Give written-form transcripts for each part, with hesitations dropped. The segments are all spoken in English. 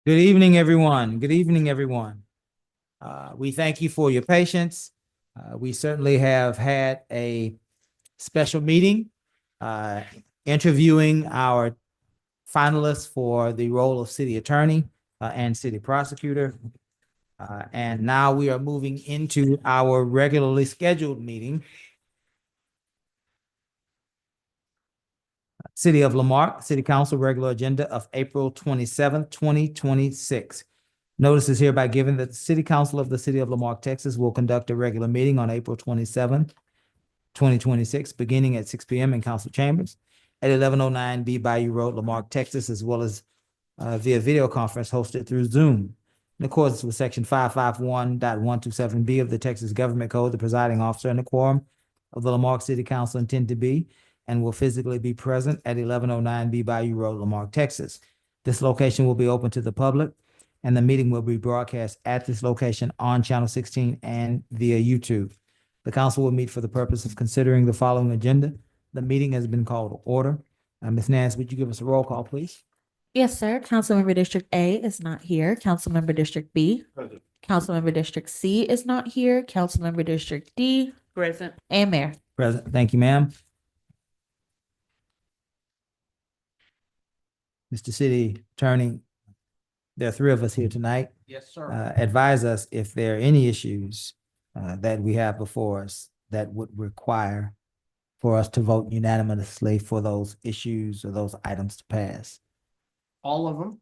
Good evening, everyone. Good evening, everyone. We thank you for your patience. We certainly have had a special meeting uh, interviewing our finalists for the role of city attorney and city prosecutor. And now we are moving into our regularly scheduled meeting. City of Lamarck, City Council regular agenda of April 27th, 2026. Notice is hereby given that the City Council of the City of Lamarck, Texas will conduct a regular meeting on April 27th, 2026, beginning at 6 p.m. in council chambers at 1109 B Bayou Road, Lamarck, Texas, as well as via video conference hosted through Zoom. In accordance with section 551.127B of the Texas Government Code, the presiding officer and the quorum of the Lamarck City Council intend to be and will physically be present at 1109 B Bayou Road, Lamarck, Texas. This location will be open to the public, and the meeting will be broadcast at this location on Channel 16 and via YouTube. The council will meet for the purpose of considering the following agenda. The meeting has been called to order. Ms. Nance, would you give us a roll call, please? Yes, sir. Councilmember District A is not here. Councilmember District B. Present. Councilmember District C is not here. Councilmember District D. Present. And Mayor. Present. Thank you, ma'am. Mr. City Attorney, there are three of us here tonight. Yes, sir. Advise us if there are any issues that we have before us that would require for us to vote unanimously for those issues or those items to pass. All of them.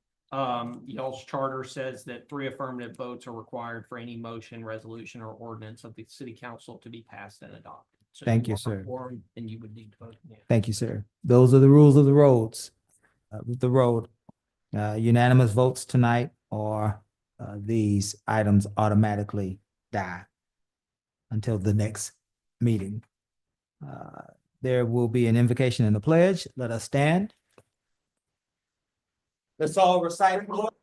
Y'all's charter says that 3 affirmative votes are required for any motion, resolution, or ordinance of the city council to be passed and adopted. So Thank you, are sir. quorum, and you would need to vote. Yeah. Thank you, sir. Those are the rules of the roads, with the road. Unanimous votes tonight, or these items automatically die until the next meeting. There will be an invocation and a pledge. Let us stand. Let's all recite the Lord.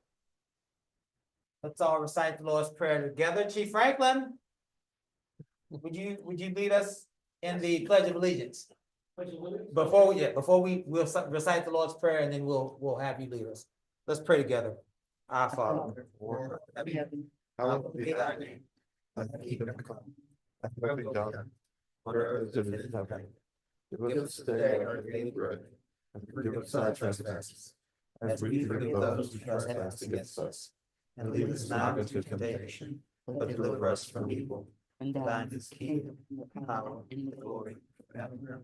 Let's all recite the Lord's Prayer together. Chief Franklin, would you lead us in the Pledge of Allegiance? Before we will recite the Lord's Prayer, and then we'll have you lead us. Let's pray together. Our Father, hallowed be thy name. Thy kingdom come. Thy will be done on earth as it is in heaven. Give us today our daily bread, and forgive us our trespasses, as we forgive those who trespass against us. And lead us not into temptation, but deliver us from evil. And thine is the kingdom, the power, and the glory forever.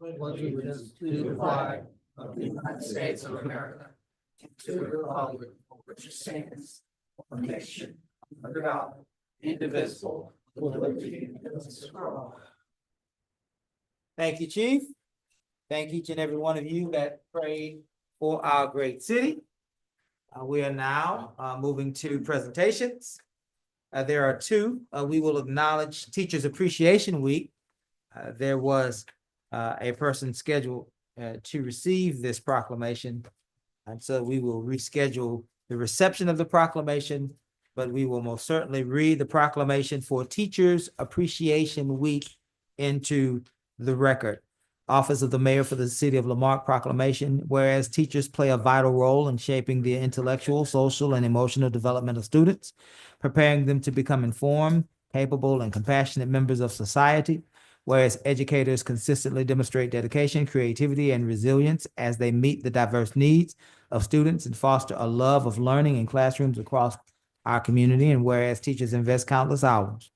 Allegiance to the flag of the United States of America, to the republic for which it stands, one nation, under God, indivisible, with liberty and justice for all. Thank you, Chief. Thank each and every one of you that prayed for our great city. We are now moving to presentations. There are two. We will acknowledge Teachers Appreciation Week. There was a person scheduled to receive this proclamation. And so we will reschedule the reception of the proclamation, but we will most certainly read the proclamation for Teachers Appreciation Week into the record. Office of the Mayor for the City of Lamarck proclamation, whereas teachers play a vital role in shaping the intellectual, social, and emotional development of students, preparing them to become informed, capable, and compassionate members of society. Whereas educators consistently demonstrate dedication, creativity, and resilience as they meet the diverse needs of students and foster a love of learning in classrooms across our community. And whereas teachers invest countless hours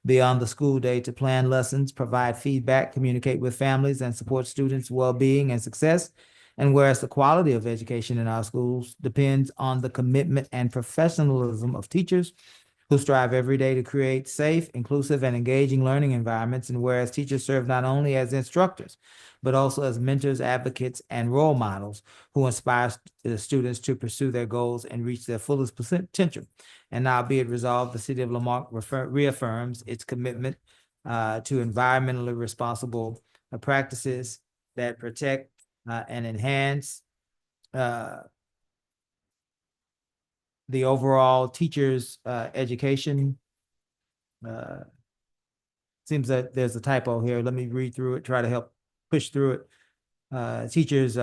beyond the school day to plan lessons, provide feedback, communicate with families, and support students' well-being and success. And whereas the quality of education in our schools depends on the commitment and professionalism of teachers who strive every day to create safe, inclusive, and engaging learning environments. And whereas teachers serve not only as instructors, but also as mentors, advocates, and role models who inspire the students to pursue their goals and reach their fullest potential. And now be it resolved, the City of Lamarck reaffirms its commitment to environmentally responsible practices that protect and enhance the overall teacher's education. Seems that there's a typo here. Let me read through it, try to help push through it. Teachers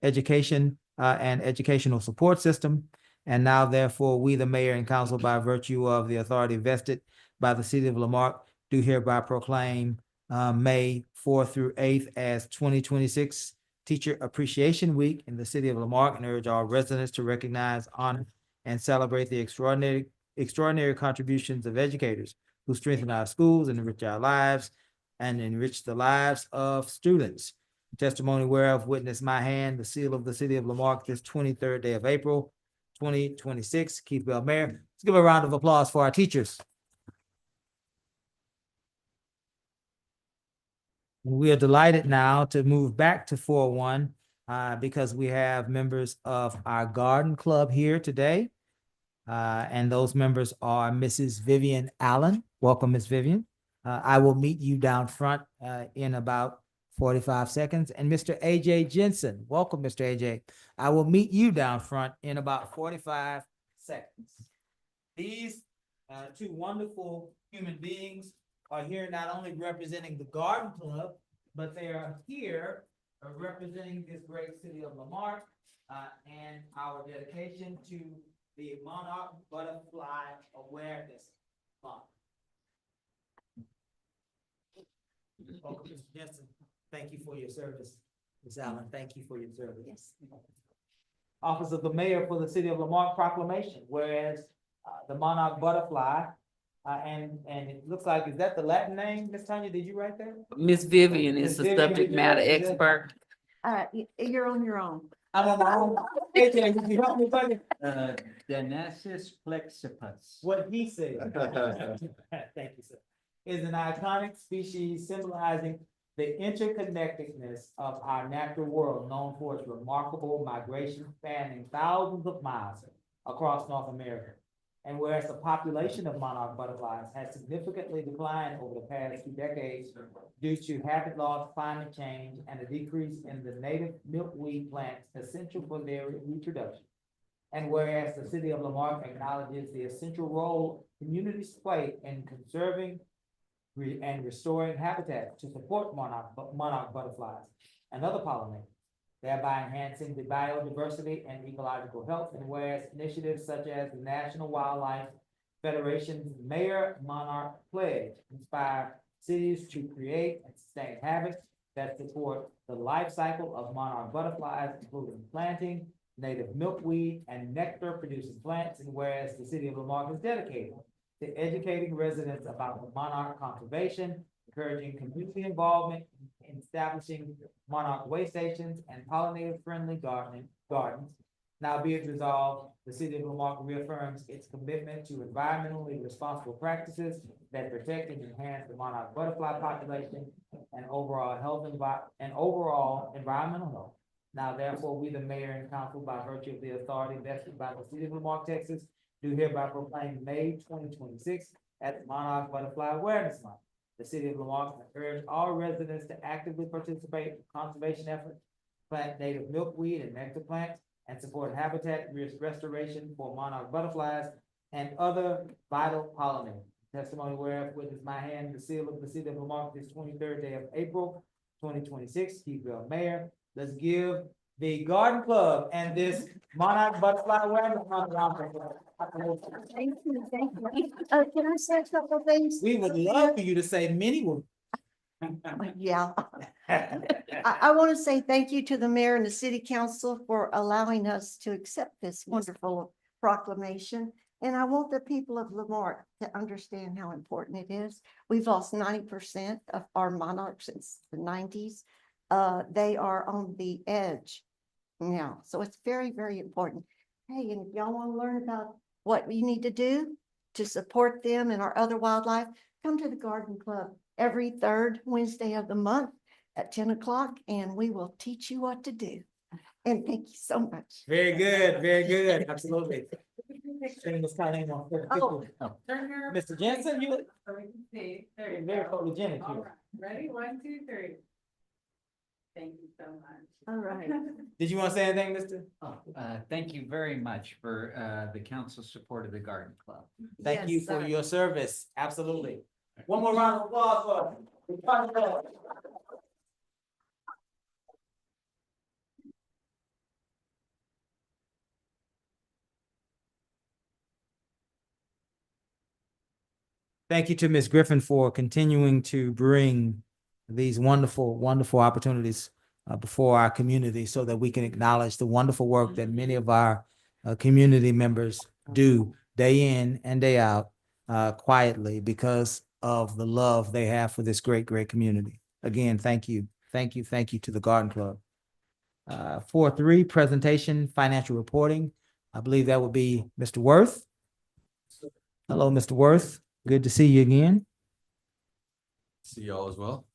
education and educational support system. And now therefore, we, the mayor and council, by virtue of the authority vested by the city of Lamarck, do hereby proclaim May 4th through 8th as 2026 Teacher Appreciation Week in the city of Lamarck, and urge all residents to recognize, honor, and celebrate the extraordinary contributions of educators who strengthen our schools and enrich our lives and enrich the lives of students. Testimony whereof witness my hand, the seal of the city of Lamarck, this 23rd day of April, 2026. Keith Bell, Mayor. Let's give a round of applause for our teachers. We are delighted now to move back to 4-1 because we have members of our garden club here today. And those members are Mrs. Vivian Allen. Welcome, Miss Vivian. I will meet you down front in about 45 seconds. And Mr. AJ Jensen. Welcome, Mr. AJ. I will meet you down front in about 45 seconds. These two wonderful human beings are here not only representing the garden club, but they are here representing this great city of Lamarck and our dedication to the Monarch Butterfly Awareness Month. Welcome, Mr. Jensen. Thank you for your service. Ms. Allen, thank you for your service. Yes. Office of the Mayor for the City of Lamarck proclamation, whereas the monarch butterfly, and it looks like, is that the Latin name, Miss Tanya, did you write that? Miss Vivian Miss is the Vivian, subject did you matter write that? expert. You're on your own. I'm on my own. AJ, would you help me, buddy? Danesis flexipus. What he said. Thank you, sir. Is an iconic species symbolizing the interconnectedness of our natural world, known for its remarkable migration spanning thousands of miles across North America. And whereas the population of monarch butterflies has significantly declined over the past 2 decades due to habitat loss, climate change, and a decrease in the native milkweed plants essential for their reproduction. And whereas the city of Lamarck acknowledges the essential role communities play in conserving and restoring habitat to support monarch butterflies and other pollinators, thereby enhancing the biodiversity and ecological health. And whereas initiatives such as the National Wildlife Federation's Mayor Monarch Pledge inspire cities to create and sustain habits that support the life cycle of monarch butterflies, including planting native milkweed and nectar-producing plants. And whereas the city of Lamarck is dedicated to educating residents about the monarch conservation, encouraging community involvement in establishing monarch way stations and pollinator-friendly gardens. Now be it resolved, the city of Lamarck reaffirms its commitment to environmentally responsible practices that protect and enhance the monarch butterfly population and overall environmental health. Now therefore, we, the mayor and council, by virtue of the authority vested by the city of Lamarck, Texas, do hereby proclaim May 2026 as Monarch Butterfly Awareness Month. The city of Lamarck urge all residents to actively participate in conservation efforts, plant native milkweed and nectar plants, and support habitat restoration for monarch butterflies and other vital pollinators. Testimony whereof witness my hand, the seal of the city of Lamarck, this 23rd day of April, 2026. Keith Bell, Mayor. Let's give the Garden Club and this Monarch Butterfly Awareness Month round of applause. Thank you, thank you. Can I say a couple of things? We would love for you to say many words. Yeah. I want to say thank you to the mayor and the city council for allowing us to accept this wonderful proclamation. And I want the people of Lamarck to understand how important it is. We've lost 90% of our monarchs since the 90s. They are on the edge now. So it's very, very important. Hey, and if y'all want to learn about what you need to do to support them and our other wildlife, come to the Garden Club every 3rd Wednesday of the month at 10 o'clock, and we will teach you what to do. And thank you so much. Very good, very good. Absolutely. Oh. Mr. Jensen, you See, there you're you very go. photogenic All here. right, ready? 1, 2, 3. Thank you so much. All right. Did you want to say anything, Mr.? Thank you very much for the council support of the Garden Club. Thank you Yes, for sir. your service. Absolutely. One more round of applause for the Garden Club. Thank you to Ms. Griffin for continuing to bring these wonderful, wonderful opportunities before our community so that we can acknowledge the wonderful work that many of our community members do day in and day out quietly because of the love they have for this great, great community. Again, thank you. Thank you. Thank you to the Garden Club. 4.3, presentation, financial reporting. I believe that would be Mr. Worth. Hello, Mr. Worth. Good to see you again. See y'all as well.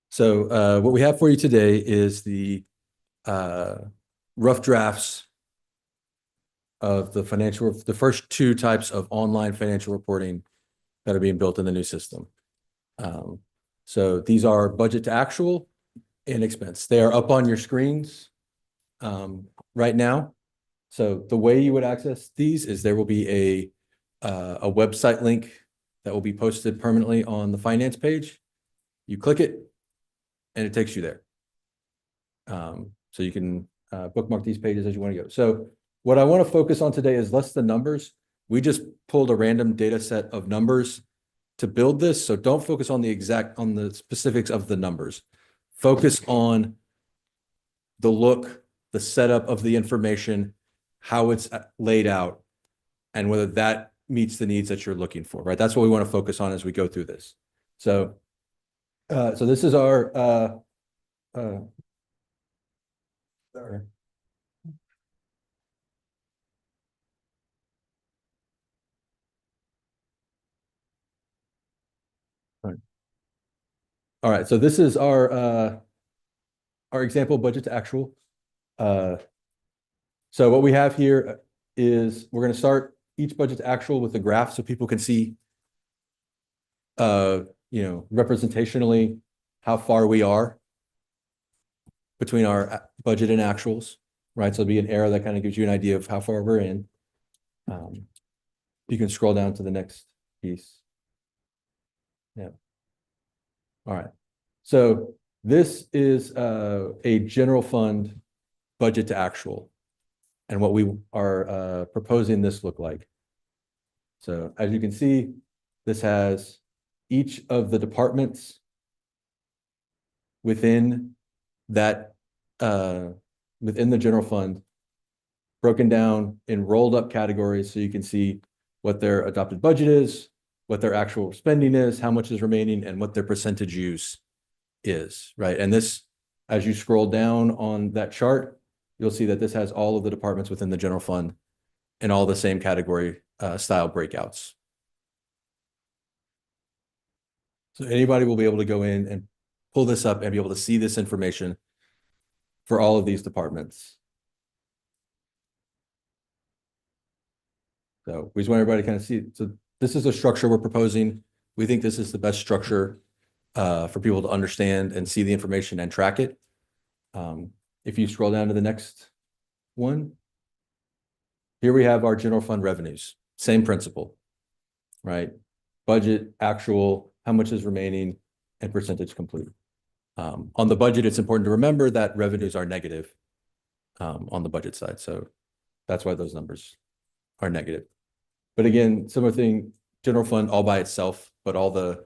So what we have for you today is the rough drafts of the first two types of online financial reporting that are being built in the new system. So these are budget to actual and expense. They are up on your screens right now. So the way you would access these is there will be a website link that will be posted permanently on the finance page. You click it and it takes you there. So you can bookmark these pages as you want to go. So what I want to focus on today is less the numbers. We just pulled a random data set of numbers to build this. So don't focus on the specifics of the numbers. Focus on the look, the setup of the information, how it's laid out, and whether that meets the needs that you're looking for, right? That's what we want to focus on as we go through this. So, so this is our, sorry. All right, so this is our example budget to actual. So what we have here is we're going to start each budget to actual with a graph so people can see, representationally how far we are between our budget and actuals, right? So it'll be an arrow that kind of gives you an idea of how far we're in. You can scroll down to the next piece. Yeah. All right. So this is a general fund budget to actual and what we are proposing this look like. So as you can see, this has each of the departments within that within the general fund broken down in rolled up categories so you can see what their adopted budget is, what their actual spending is, how much is remaining, and what their percentage use is, right? And this, as you scroll down on that chart, you'll see that this has all of the departments within the general fund and all the same category style breakouts. So anybody will be able to go in and pull this up and be able to see this information for all of these departments. So we just want everybody to kind of see. So this is the structure we're proposing. We think this is the best structure for people to understand and see the information and track it. If you scroll down to the next one, here we have our general fund revenues. Same principle, right? Budget, actual, how much is remaining, and percentage complete. On the budget, it's important to remember that revenues are negative on the budget side. So that's why those numbers are negative. But again, similar thing, general fund all by itself, but all the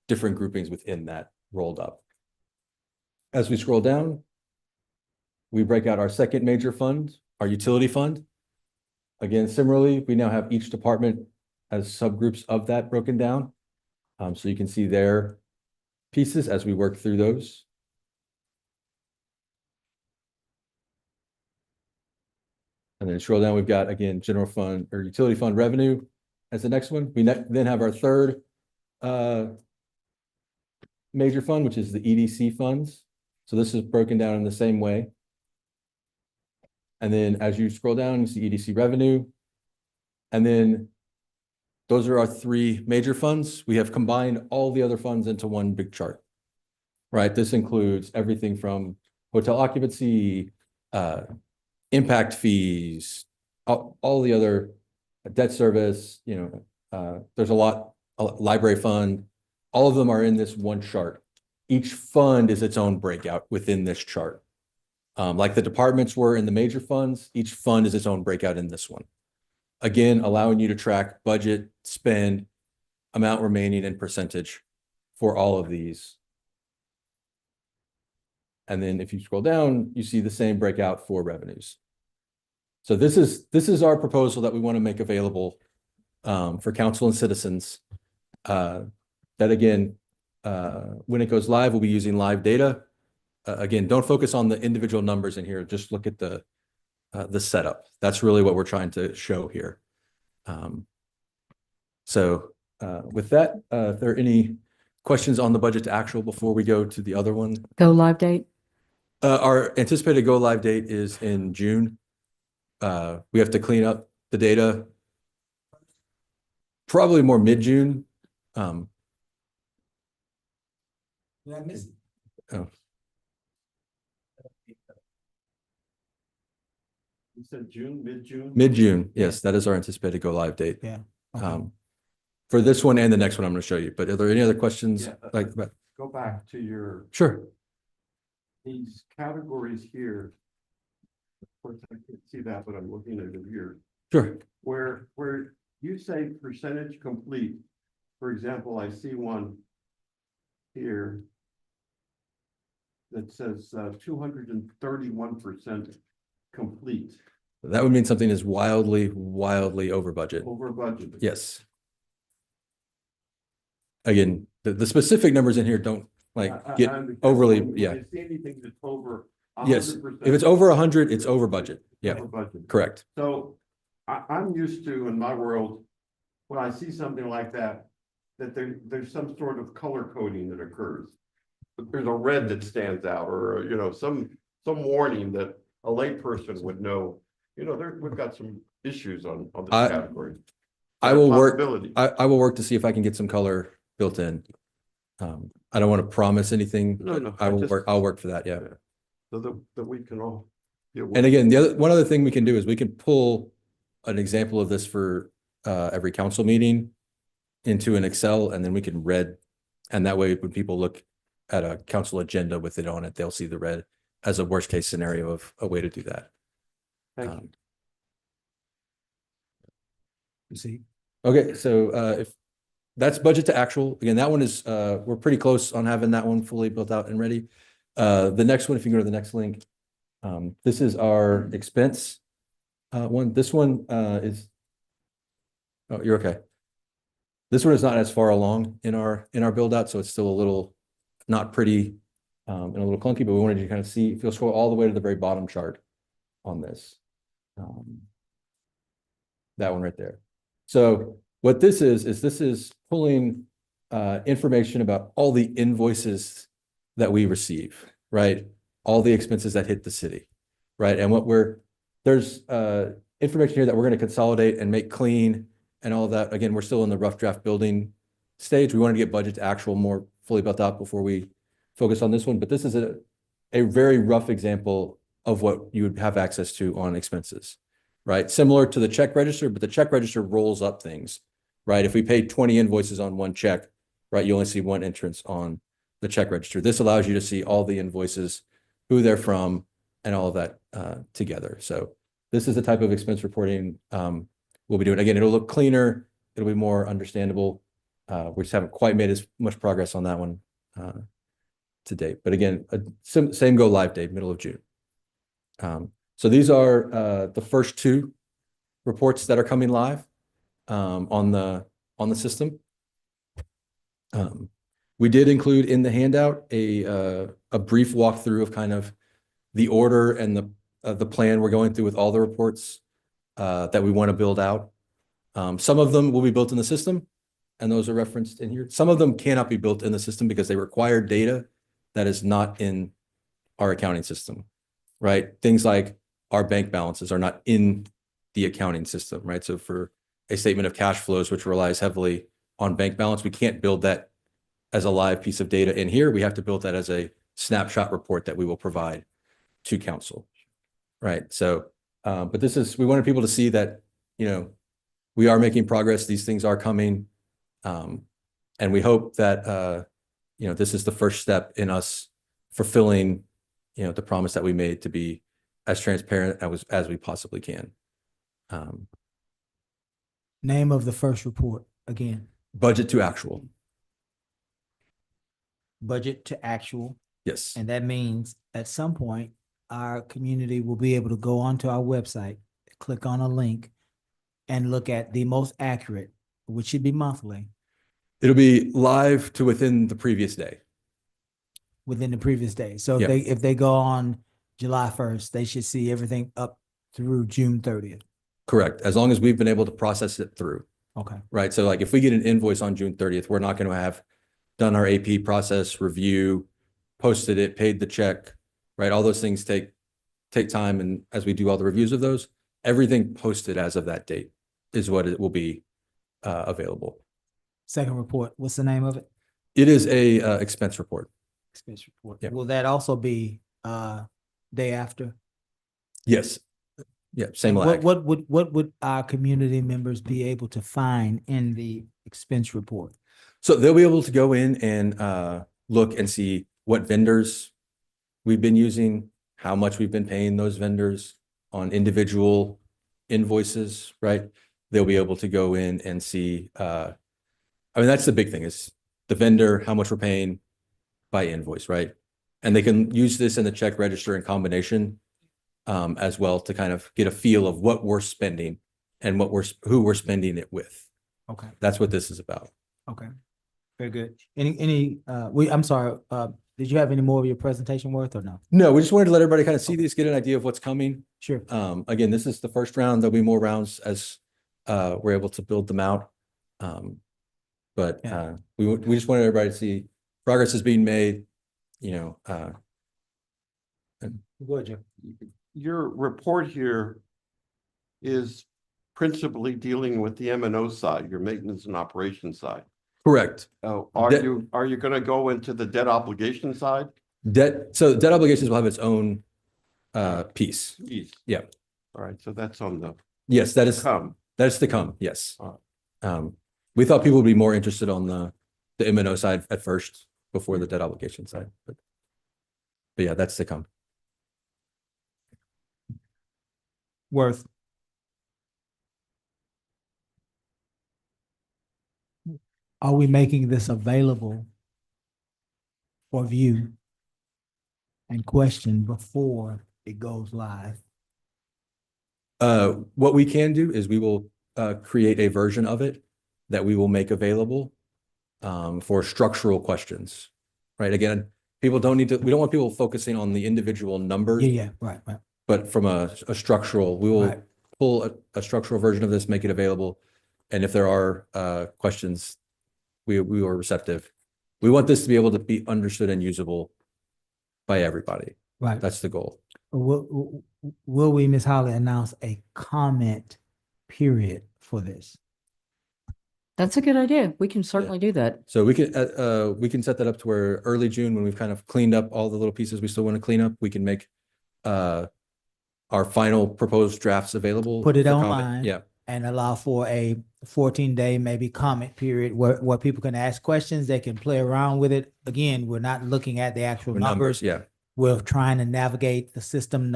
different groupings within that rolled up. As we scroll down, we break out our second major fund, our utility fund. Again, similarly, we now have each department as subgroups of that broken down. So you can see their pieces as we work through those. And then scroll down, we've got, again, general fund or utility fund revenue as the next one. We then have our third major fund, which is the EDC funds. So this is broken down in the same way. And then as you scroll down, you see EDC revenue. And then those are our three major funds. We have combined all the other funds into one big chart, right? This includes everything from hotel occupancy, impact fees, all the other debt service, there's a library fund, all of them are in this one chart. Each fund is its own breakout within this chart. Like the departments were in the major funds, each fund is its own breakout in this one. again, allowing you to track budget, spend, amount remaining, and percentage for all of these. And then if you scroll down, you see the same breakout for revenues. So this is our proposal that we want to make available for council and citizens. That again, when it goes live, we'll be using live data. Again, don't focus on the individual numbers in here. Just look at the setup. That's really what we're trying to show here. With that, if there are any questions on the budget to actual before we go to the other one. Go live date? Our anticipated go live date is in June. We have to clean up the data probably more mid-June. Did I miss it? Oh. You said June, mid-June? Mid-June, yes, that is our anticipated go live date. Yeah. For this one and the next one I'm going to show you. But are there any other questions? Yeah, Go back to your, Sure. these categories here. Of course, I can't see that, but I'm looking at it here. Sure. Where you say percentage complete, for example, I see one here that says 231% complete, That would mean something is wildly over budget. over budget. Yes. Again, the specific numbers in here don't get overly, When yeah. I see anything that's over. Yes, 100%, if it's over 100, it's over budget. Yeah, over budget. correct. So I'm used to, in my world, when I see something like that, that there's some sort of color coding that occurs. But there's a red that stands out, or, you know, some warning that a layperson would know, you know, we've got some issues on this category. I will work, Possibility. I will work to see if I can get some color built in. I don't want to promise anything, No, but no, I'll work for that, yeah. So that we can all. And again, one other thing we can do is we can pull an example of this for every council meeting into an Excel, and then we can red. And that way, when people look at a council agenda with it on it, they'll see the red as a worst case scenario of a way to do that. Thank you. You see? Okay, so if that's budget to actual, again, that one is we're pretty close on having that one fully built out and ready. The next one, if you go to the next link, this is our expense one. This one is, oh, you're okay. This one is not as far along in our build out, so it's still a little not pretty and a little clunky, but we wanted you to kind of see, if you'll scroll all the way to the very bottom chart on this. That one right there. So what this is pulling information about all the invoices that we receive, right? All the expenses that hit the city, right? And there's information here that we're going to consolidate and make clean and all of that. Again, we're still in the rough draft building stage. We wanted to get budget to actual more fully built out before we focus on this one. But this is a very rough example of what you would have access to on expenses, right? Similar to the check register, but the check register rolls up things, right? If we paid 20 invoices on one check, right, you only see one entrance on the check register. This allows you to see all the invoices, who they're from, and all of that together. So this is the type of expense reporting we'll be doing. Again, it'll look cleaner. It'll be more understandable. We just haven't quite made as much progress on that one to date. But again, same go live date, middle of June. So these are the first two reports that are coming live on the system. We did include in the handout a brief walkthrough of kind of the order and the plan we're going through with all the reports that we want to build out. Some of them will be built in the system, and those are referenced in here. Some of them cannot be built in the system because they require data that is not in our accounting system, right? Things like our bank balances are not in the accounting system, right? So for a statement of cash flows, which relies heavily on bank balance, we can't build that as a live piece of data in here. We have to build that as a snapshot report that we will provide to council, right? So, but we wanted people to see that, you know, we are making progress. These things are coming. And we hope that, you know, this is the first step in us fulfilling, you know, the promise that we made to be as transparent as we possibly can. Name of the first report again, Budget to actual. budget to actual. Yes, And that means at some point, our community will be able to go onto our website, click on a link and look at the most accurate, which should be monthly, it'll be live to within the previous day. within the previous day. So Yeah. if they go on July 1st, they should see everything up through June 30th. Correct. As long as we've been able to process it through, Okay. right? So like if we get an invoice on June 30th, we're not going to have done our AP process, review, posted it, paid the check, right? All those things take time. And as we do all the reviews of those, everything posted as of that date is what it will be available. Second report, what's the name of it? It is a expense report. Expense report. Yeah. Will that also be day after? Yes. Yeah, same And lag. what would our community members be able to find in the expense report? So they'll be able to go in and look and see what vendors we've been using, how much we've been paying those vendors on individual invoices, right? They'll be able to go in and see, I mean, that's the big thing is the vendor, how much we're paying by invoice, right? And they can use this in the check register in combination as well to kind of get a feel of what we're spending and who we're spending it with. Okay, That's what this is about. okay. Very good. I'm sorry, did you have any more of your presentation worth or no? No, we just wanted to let everybody kind of see these, get an idea of what's coming. Sure. Again, this is the first round. There'll be more rounds as we're able to build them out. But Yeah. we just wanted everybody to see progress is being made, you know. Go ahead, Joe. Your report here is principally dealing with the M&O side, your maintenance and operations side. Correct. Are Debt- you going to go into the debt obligation side? So debt obligations will have its own piece. Yes. Yeah. All right, so that's on the Yes, that is come. to come. Yes. All We thought people would be more interested on the M&O side at first before the debt obligation side. But yeah, that's to come. Worth. Are we making this available for view and question before it goes live? What we can do is we will create a version of it that we will make available for structural questions, right? Again, we don't want people focusing on the individual numbers, Yeah, right. but from a structural, we will Right. pull a structural version of this, make it available. And if there are questions, we are receptive. We want this to be able to be understood and usable by everybody. Right. That's the goal. Will we, Ms. Holly, announce a comment period for this? That's a good idea. We can certainly do that. So we can set that up to where early June, when we've kind of cleaned up all the little pieces we still want to clean up, we can make our final proposed drafts available. Put it for comment. online. Yeah, And allow for a 14-day maybe comment period where people can ask questions, they can play around with it. Again, we're not looking at the actual for numbers. yeah. We're trying to navigate the system,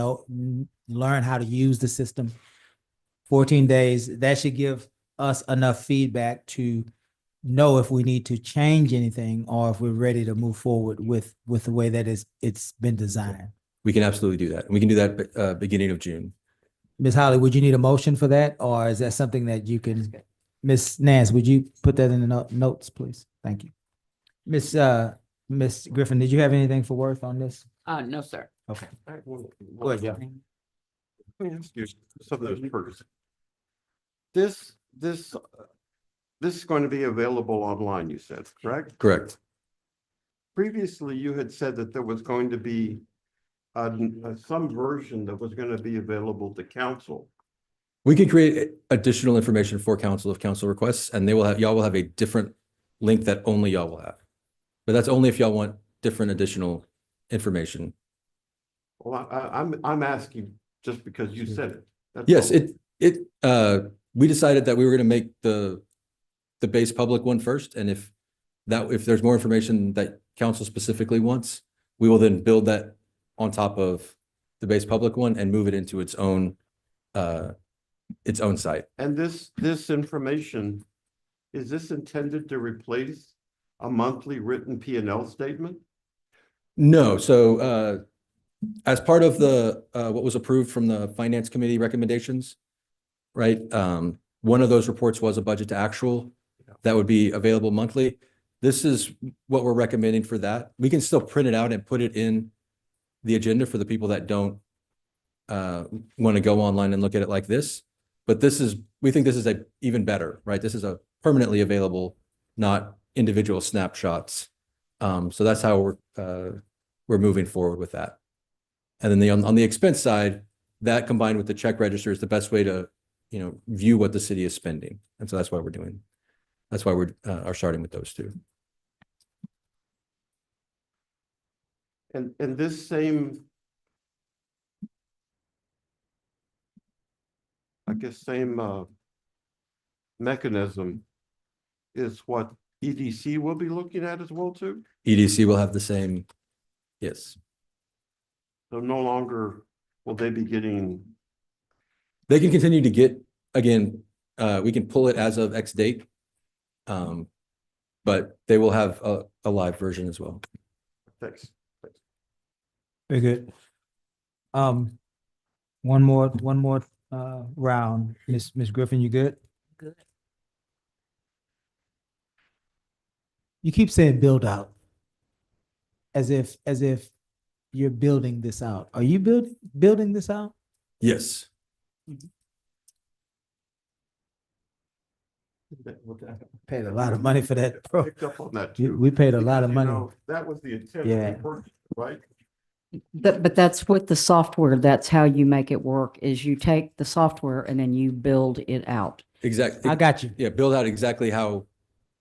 learn how to use the system. 14 days, that should give us enough feedback to know if we need to change anything or if we're ready to move forward with the way that it's been designed. We can absolutely do that. And we can do that beginning of June. Ms. Holly, would you need a motion for that, or is that something that you can? Ms. Nance, would you put that in the notes, please? Thank you. Ms. Griffin, did you have anything for Worth on this? No, sir. Okay. Go ahead, Joe. Let me ask you some of those first. This is going to be available online, you said, correct? Correct. Previously, you had said that there was going to be some version that was going to be available to council. We could create additional information for council if council requests, and y'all will have a different link that only y'all will have. But that's only if y'all want different additional information. Well, I'm asking just because you said it. That's Yes, all. we decided that we were going to make the base public one first, and if there's more information that council specifically wants, we will then build that on top of the base public one and move it into its own its own site. And this information, is this intended to replace a monthly written P&L statement? No, so as part of the what was approved from the Finance Committee recommendations, right? One of those reports was a budget to actual that would be available monthly. This is what we're recommending for that. We can still print it out and put it in the agenda for the people that don't want to go online and look at it like this. But we think this is even better, right? This is a permanently available, not individual snapshots. So that's how we're moving forward with that. And then on the expense side, that combined with the check register is the best way to, view what the city is spending. And so that's why we are starting with those two. And this same, I guess, mechanism is what EDC will be looking at as well too? EDC will have the same, yes. So no longer will they be getting, They can continue to get, again, we can pull it as of X date. But they will have a live version as well. thanks. Very good. One more round. Miss Griffin, you good? Good. You keep saying build out. As if you're building this out. Are you building this out? Yes. Paid a lot of money for that. Bro. Picked up on that too. We paid a lot of Because, money. that was the intent Yeah. of the purchase, right? But that's with the software. That's how you make it work, is you take the software and then you build it out. Exactly. I got you. Yeah, build out exactly how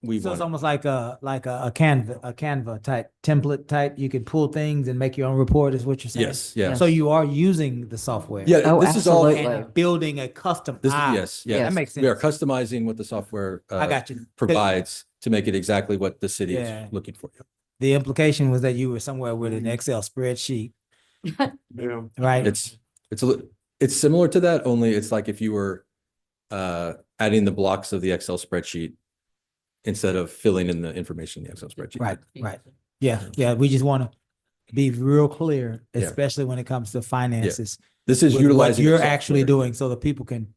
we So want it's it. almost like a Canva type template type. You can pull things and make your own report is what you're saying? Yes, yeah. Yes. So you are using the software. Yeah, Oh, this is all, absolutely. And building a custom. yes, Yes. yeah. That makes We are sense. customizing what the software I got you. provides to make it exactly what the city Yeah. is looking for. The implication was that you were somewhere with an Excel spreadsheet, Yeah. right? It's similar to that, only it's like if you were adding the blocks of the Excel spreadsheet instead of filling in the information in the Excel spreadsheet. Right. Yeah. We just want to be real clear, Yeah. especially when it comes to finances. This is with what utilizing. the you're actually software. doing so that people can,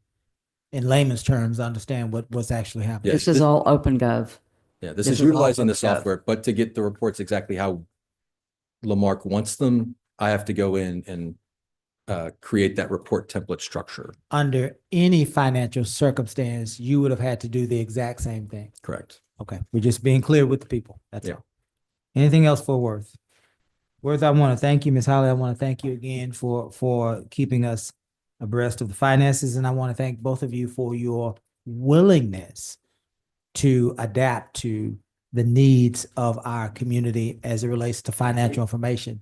in layman's terms, understand what's actually happening. Yes, This is all open gov. Yeah, this This is is all utilizing the public gov. software, but to get the reports exactly how Lamarck wants them, I have to go in and create that report template structure. Under any financial circumstance, you would have had to do the exact same thing. Correct. Okay, we're just being clear with the people. That's Yeah. all. Anything else for Worth? Worth, I want to thank you, Ms. Holly. I want to thank you again for keeping us abreast of the finances, and I want to thank both of you for your willingness to adapt to the needs of our community as it relates to financial information.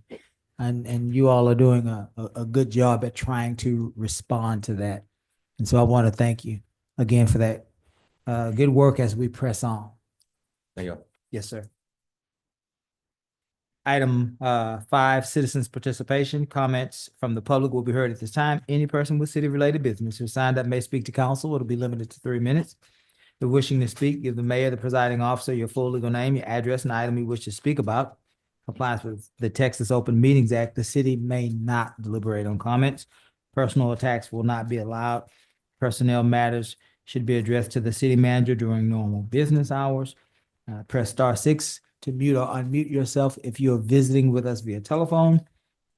And you all are doing a good job at trying to respond to that. And so I want to thank you again for that good work as we press on. There you go. Yes, sir. Item 5, citizens' participation. Comments from the public will be heard at this time. Any person with city-related business who signed up may speak to council. It'll be limited to 3 minutes. If wishing to speak, give the mayor, the presiding officer, your full legal name, your address, and item you wish to speak about. Compliance with the Texas Open Meetings Act, the city may not deliberate on comments. Personal attacks will not be allowed. Personnel matters should be addressed to the city manager during normal business hours. Press *6 to mute or unmute yourself if you're visiting with us via telephone.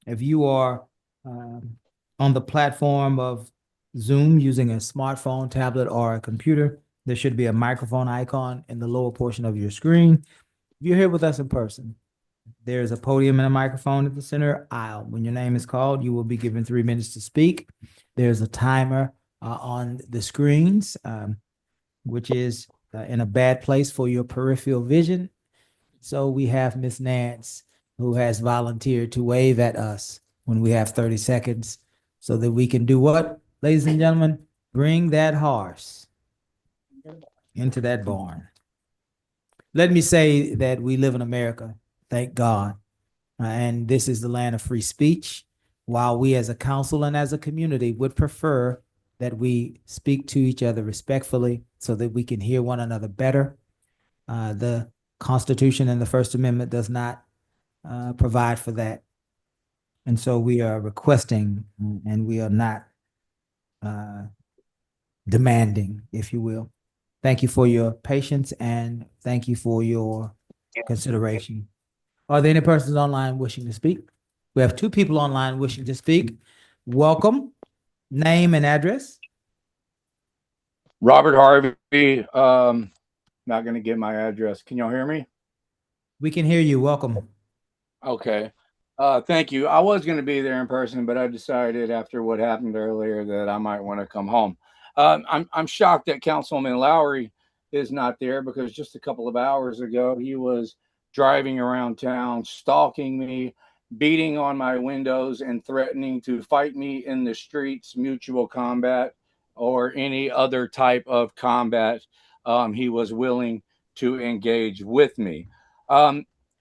If you are on the platform of Zoom using a smartphone, tablet, or a computer, there should be a microphone icon in the lower portion of your screen. If you're here with us in person, there's a podium and a microphone at the center aisle. When your name is called, you will be given 3 minutes to speak. There's a timer on the screens, which is in a bad place for your peripheral vision. So we have Miss Nance, who has volunteered to wave at us when we have 30 seconds so that we can do what, ladies and gentlemen? Bring that horse into that barn. Let me say that we live in America, thank God. And this is the land of free speech. While we as a council and as a community would prefer that we speak to each other respectfully so that we can hear one another better. The Constitution and the First Amendment does not provide for that. And so we are requesting and we are not demanding, if you will. Thank you for your patience and thank you for your consideration. Are there any persons online wishing to speak? We have 2 people online wishing to speak. Welcome. Name and address. Robert Harvey, not gonna get my address. Can y'all hear me? We can hear you. Welcome. Okay. Thank you. I was gonna be there in person, but I decided after what happened earlier that I might want to come home. I'm shocked that Councilman Lowry is not there because just a couple of hours ago he was driving around town, stalking me, beating on my windows, and threatening to fight me in the streets, mutual combat, or any other type of combat he was willing to engage with me.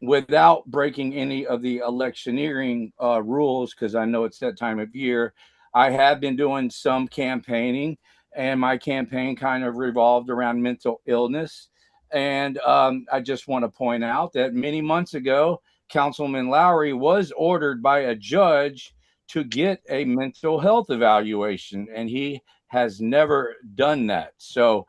Without breaking any of the electioneering rules, because I know it's that time of year, I have been doing some campaigning, and my campaign kind of revolved around mental illness. And I just want to point out that many months ago, Councilman Lowry was ordered by a judge to get a mental health evaluation, and he has never done that. So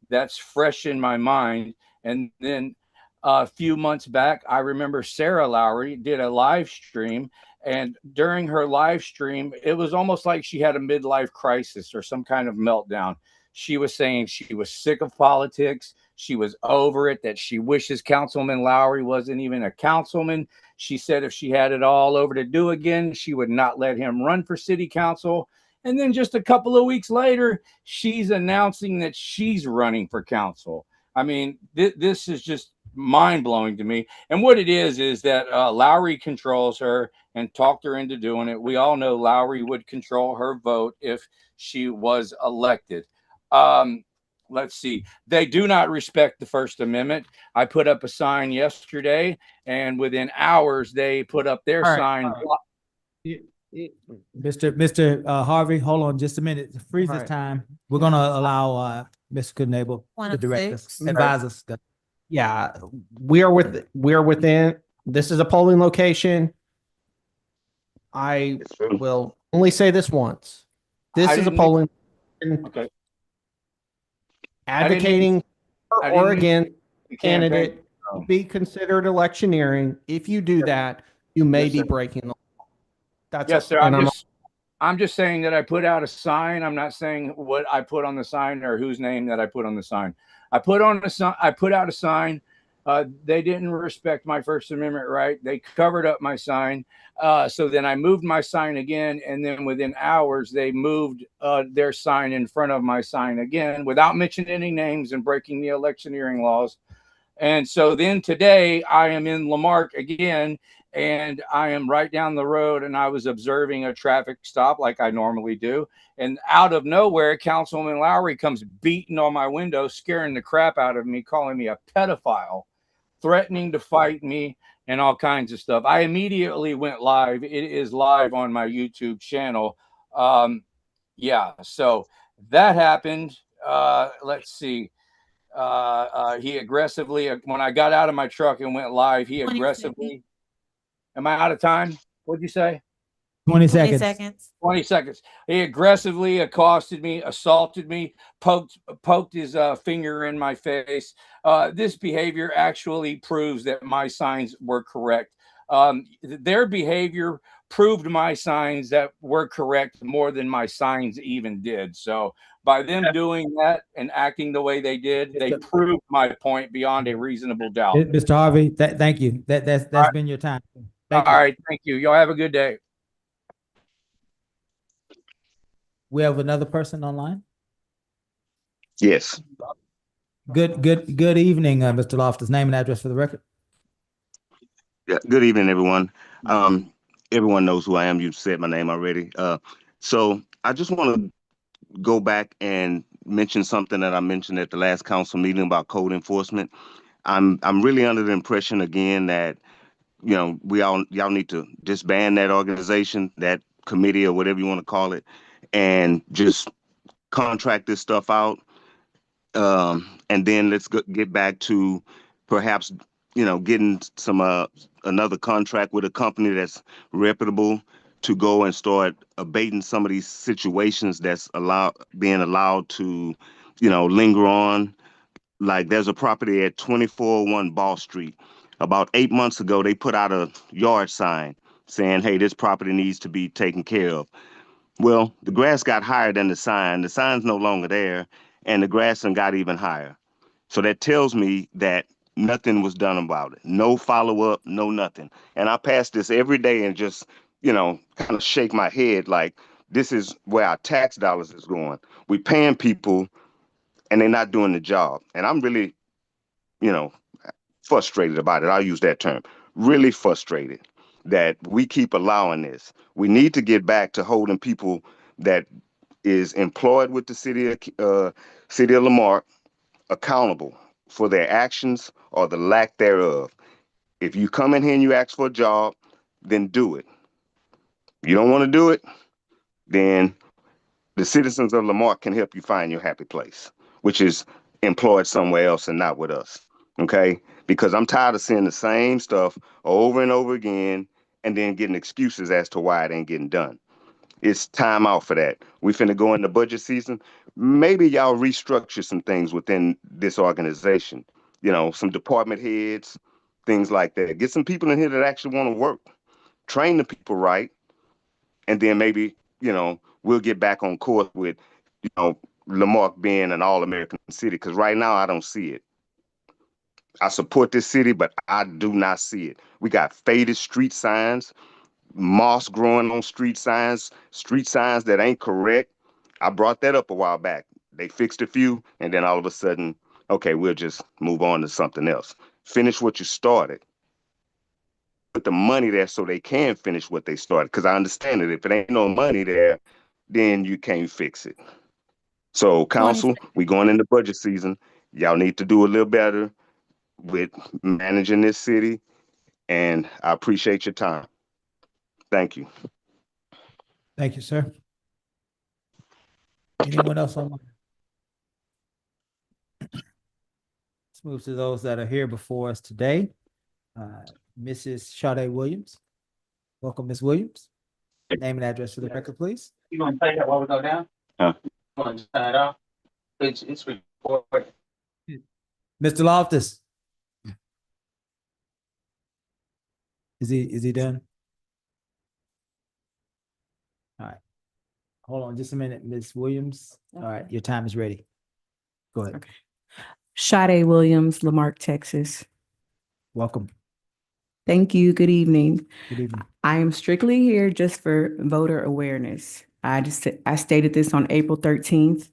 that's fresh in my mind. And then a few months back, I remember Sarah Lowry did a live stream, and during her live stream, it was almost like she had a midlife crisis or some kind of meltdown. She was saying she was sick of politics. She was over it, that she wishes Councilman Lowry wasn't even a councilman. She said if she had it all over to do again, she would not let him run for city council. And then just a couple of weeks later, she's announcing that she's running for council. I mean, this is just mind blowing to me. And what it is that Lowry controls her and talked her into doing it. We all know Lowry would control her vote if she was elected. Let's see. They do not respect the First Amendment. I put up a sign yesterday, and within hours, they put up their sign. Mr. Harvey, hold on just a minute. Freeze this Right. time. We're gonna allow Mr. Knable to direct us, 106. advise us. Yeah, we are within, this is a polling location. I will only say this once. This I is a didn't- polling Okay. advocating I or didn't against The campaign. candidate to be considered electioneering. If you do that, you may Yes, be sir. breaking the law. That's Yes, sir. and I'm just saying that I put out a sign. I'm not saying what I put on the sign or whose name that I put on the sign. I put out a sign. They didn't respect my First Amendment right. They covered up my sign. So then I moved my sign again, and then within hours they moved their sign in front of my sign again without mentioning any names and breaking the electioneering laws. And so then today I am in Lamarck again, and I am right down the road, and I was observing a traffic stop like I normally do. And out of nowhere, Councilman Lowry comes beating on my window, scaring the crap out of me, calling me a pedophile, threatening to fight me, and all kinds of stuff. I immediately went live. It is live on my YouTube channel. Yeah, so that happened. Let's see. He aggressively, when I got out of my truck and went live, he 20 aggressively, am I out of time? What'd you say? 20 20 seconds. seconds. 20 seconds. He aggressively accosted me, assaulted me, poked his finger in my face. This behavior actually proves that my signs were correct. Their behavior proved my signs that were correct more than my signs even did. So by them doing that and acting the way they did, they proved my point beyond a reasonable doubt. Mr. Harvey, thank you. That's right. been your time. All Thank you. right. Thank you. Y'all have a good day. We have another person online. Yes. Good evening, Mr. Loftus. Name and address for the record. Yeah. Good evening, everyone. Everyone knows who I am. You've said my name already. So I just want to go back and mention something that I mentioned at the last council meeting about code enforcement. I'm really under the impression again that, you know, y'all need to disband that organization, that committee, or whatever you want to call it, and just contract this stuff out. And then let's get back to perhaps, getting some, another contract with a company that's reputable to go and start abating some of these situations that's being allowed to, linger on. Like there's a property at 2401 Ball Street. About 8 months ago, they put out a yard sign saying, hey, this property needs to be taken care of. Well, the grass got higher than the sign. The sign's no longer there, and the grass done got even higher. So that tells me that nothing was done about it. No follow-up, no nothing. And I pass this every day and just, kind of shake my head like this is where our tax dollars is going. We paying people and they're not doing the job. And I'm really, frustrated about it. I'll use that term. Really frustrated that we keep allowing this. We need to get back to holding people that is employed with the city of Lamar accountable for their actions or the lack thereof. If you come in here and you ask for a job, then do it. You don't want to do it, then the citizens of Lamar can help you find your happy place, which is employed somewhere else and not with us. Okay? Because I'm tired of seeing the same stuff over and over again and then getting excuses as to why it ain't getting done. It's time out for that. We finna go into budget season. Maybe y'all restructure some things within this organization. Some department heads, things like that. Get some people in here that actually want to work. Train the people right. And then maybe, we'll get back on course with, Lamarck being an all-American city. Because right now I don't see it. I support this city, but I do not see it. We got faded street signs, moss growing on street signs that ain't correct. I brought that up a while back. They fixed a few, and then all of a sudden, okay, we'll just move on to something else. Finish what you started. Put the money there so they can finish what they started. Because I understand that if it ain't no money there, then you can't fix it. So, council, we going into budget season. Y'all need to do a little better with managing this city, and I appreciate your time. Thank you. Thank you, sir. Anyone else online? Let's move to those that are here before us today. Mrs. Sade Williams. Welcome, Ms. Williams. Name and address for the record, please. You gonna play that while we go down? Huh? You want to turn it off? It's recorded. Mr. Loftus. Is he done? All right. Hold on just a minute, Ms. Williams. All right, your time is ready. Go ahead. Okay. Sade Williams, Lamarck, Texas. Welcome. Thank you. Good evening. Good evening. I am strictly here just for voter awareness. I stated this on April 13th,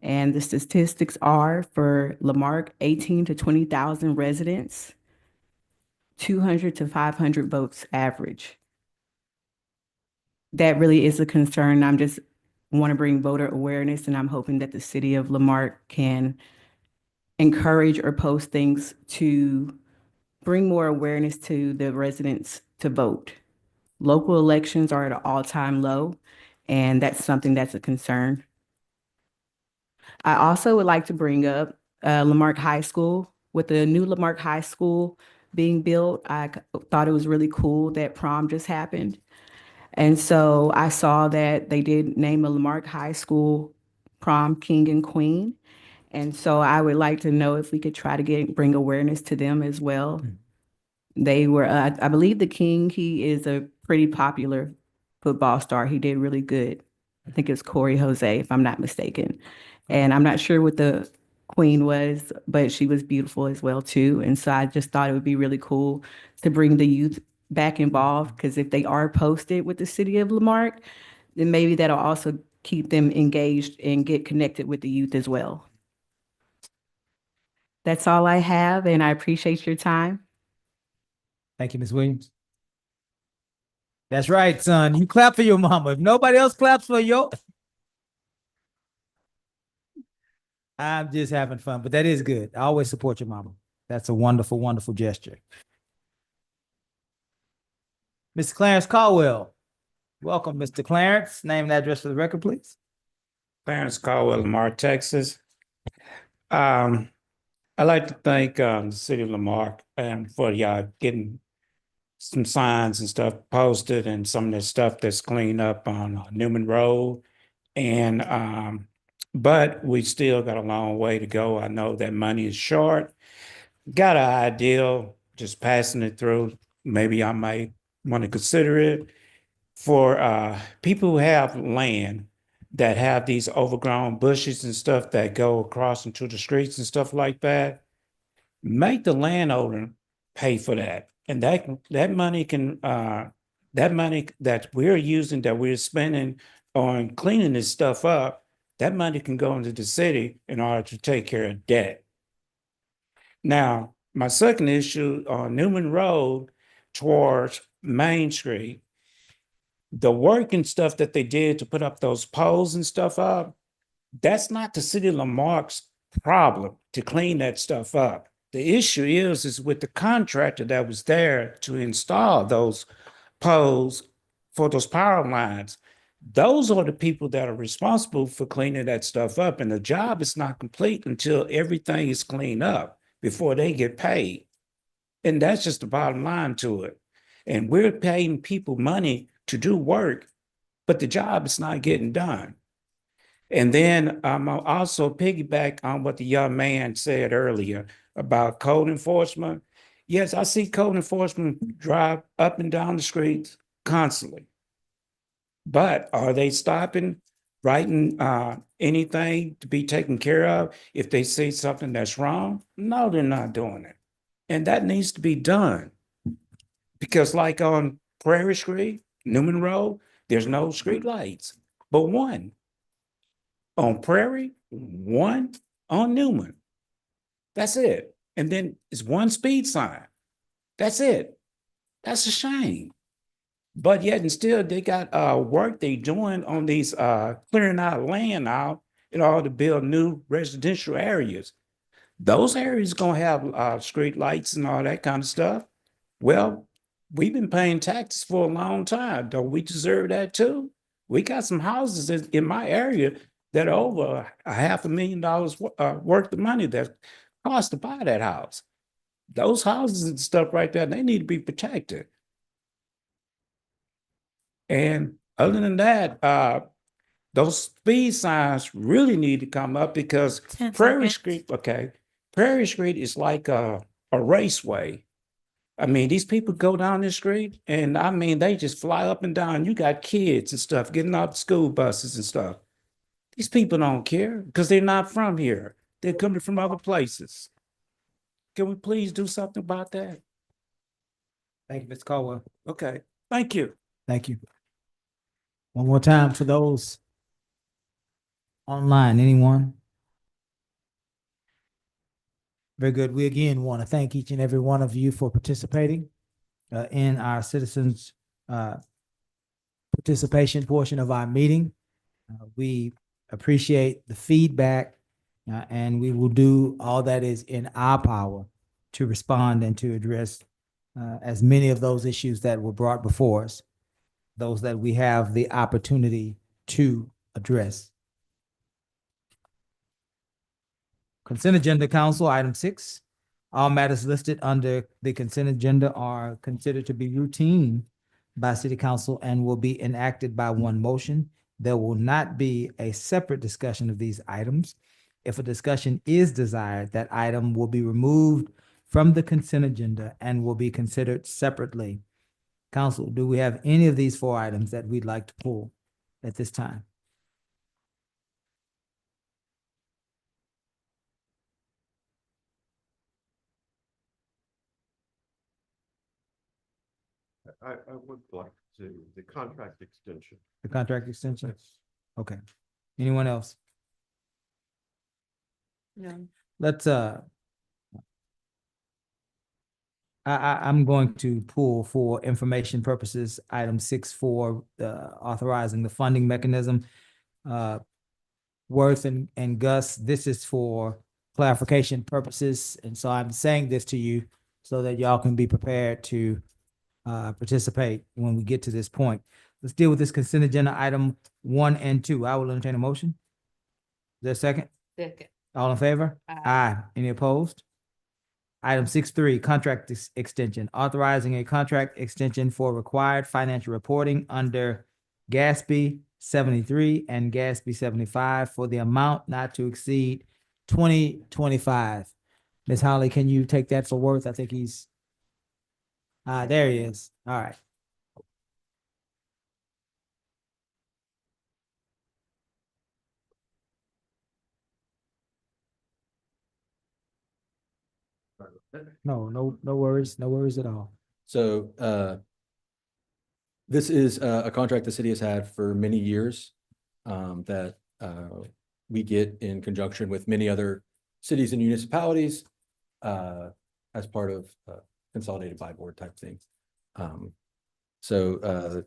and the statistics are for Lamarck, 18 to 20,000 residents, 200 to 500 votes average. That really is a concern. I'm just want to bring voter awareness, and I'm hoping that the city of Lamarck can encourage or post things to bring more awareness to the residents to vote. Local elections are at an all-time low, and that's something that's a concern. I also would like to bring up Lamarck High School. With the new Lamarck High School being built, I thought it was really cool that prom just happened. And so I saw that they did name a Lamarck High School prom king and queen. And so I would like to know if we could try to bring awareness to them as well. They were, I believe the king, he is a pretty popular football star. He did really good. I think it's Corey Jose, if I'm not mistaken. And I'm not sure what the queen was, but she was beautiful as well too. And so I just thought it would be really cool to bring the youth back involved, because if they are posted with the city of Lamarck, then maybe that'll also keep them engaged and get connected with the youth as well. That's all I have, and I appreciate your time. Thank you, Ms. Williams. That's right, son. You clap for your mama. If nobody else claps for you, I'm just having fun, but that is good. I always support your mama. That's a wonderful, wonderful gesture. Mr. Clarence Caldwell. Welcome, Mr. Clarence. Name and address for the record, please. Clarence Caldwell, Lamar, Texas. I'd like to thank the city of Lamar for y'all getting some signs and stuff posted and some of the stuff that's cleaned up on Newman Road. And but we still got a long way to go. I know that money is short. Got an idea, just passing it through. Maybe I might want to consider it for people who have land that have these overgrown bushes and stuff that go across into the streets and stuff like that. Make the landowner pay for that. And that money can that money that we're using, that we're spending on cleaning this stuff up, that money can go into the city in order to take care of debt. Now, my second issue on Newman Road towards Main Street, the work and stuff that they did to put up those poles and stuff up, that's not the city of Lamarck's problem to clean that stuff up. The issue is with the contractor that was there to install those poles for those power lines. Those are the people that are responsible for cleaning that stuff up. And the job is not complete until everything is cleaned up before they get paid. And that's just the bottom line to it. And we're paying people money to do work, but the job is not getting done. And then I'm also piggyback on what the young man said earlier about code enforcement. Yes, I see code enforcement drive up and down the streets constantly. But are they stopping, writing anything to be taken care of if they see something that's wrong? No, they're not doing it. And that needs to be done. Because like on Prairie Street, Newman Road, there's no street lights, but one. On Prairie, one on Newman. That's it. And then it's one speed sign. That's it. That's a shame. But yet and still they got work they doing on these clearing out land out in order to build new residential areas. Those areas gonna have street lights and all that kind of stuff. Well, we've been paying taxes for a long time. Don't we deserve that too? We got some houses in my area that are over $500,000 worth of money that cost to buy that house. Those houses and stuff right there, they need to be protected. And other than that, those speed signs really need to come up because 10 Prairie seconds. Street, okay, Prairie Street is like a raceway. I mean, these people go down the street and I mean, they just fly up and down. You got kids and stuff getting off the school buses and stuff. These people don't care because they're not from here. They're coming from other places. Can we please do something about that? Thank you, Mr. Caldwell. Okay, thank you. Thank you. One more time for those online, anyone? Very good. We again want to thank each and every one of you for participating in our citizens participation portion of our meeting. We appreciate the feedback and we will do all that is in our power to respond and to address as many of those issues that were brought before us, those that we have the opportunity to address. Consent agenda, council, item 6. All matters listed under the consent agenda are considered to be routine by city council and will be enacted by one motion. There will not be a separate discussion of these items. If a discussion is desired, that item will be removed from the consent agenda and will be considered separately. Council, do we have any of these 4 items that we'd like to pull at this time? I would like to, the contract extension. The contract extension? That's Okay. Anyone else? No. Let's I'm going to pull for information purposes, item 6 for authorizing the funding mechanism. Worth and Gus, this is for clarification purposes. And so I'm saying this to you so that y'all can be prepared to participate when we get to this point. Let's deal with this consent agenda item 1 and 2. I will entertain a motion. there a second? Second. All in favor? Aye. Any opposed? Item 6.3, contract extension, authorizing a contract extension for required financial reporting under GASB 73 and GASB 75 for the amount not to exceed 2025. Ms. Holly, can you take that for Worth? I think he's, there he is. All right. No worries, no worries at all. So this is a contract the city has had for many years that we get in conjunction with many other cities and municipalities as part of consolidated buy board type thing. So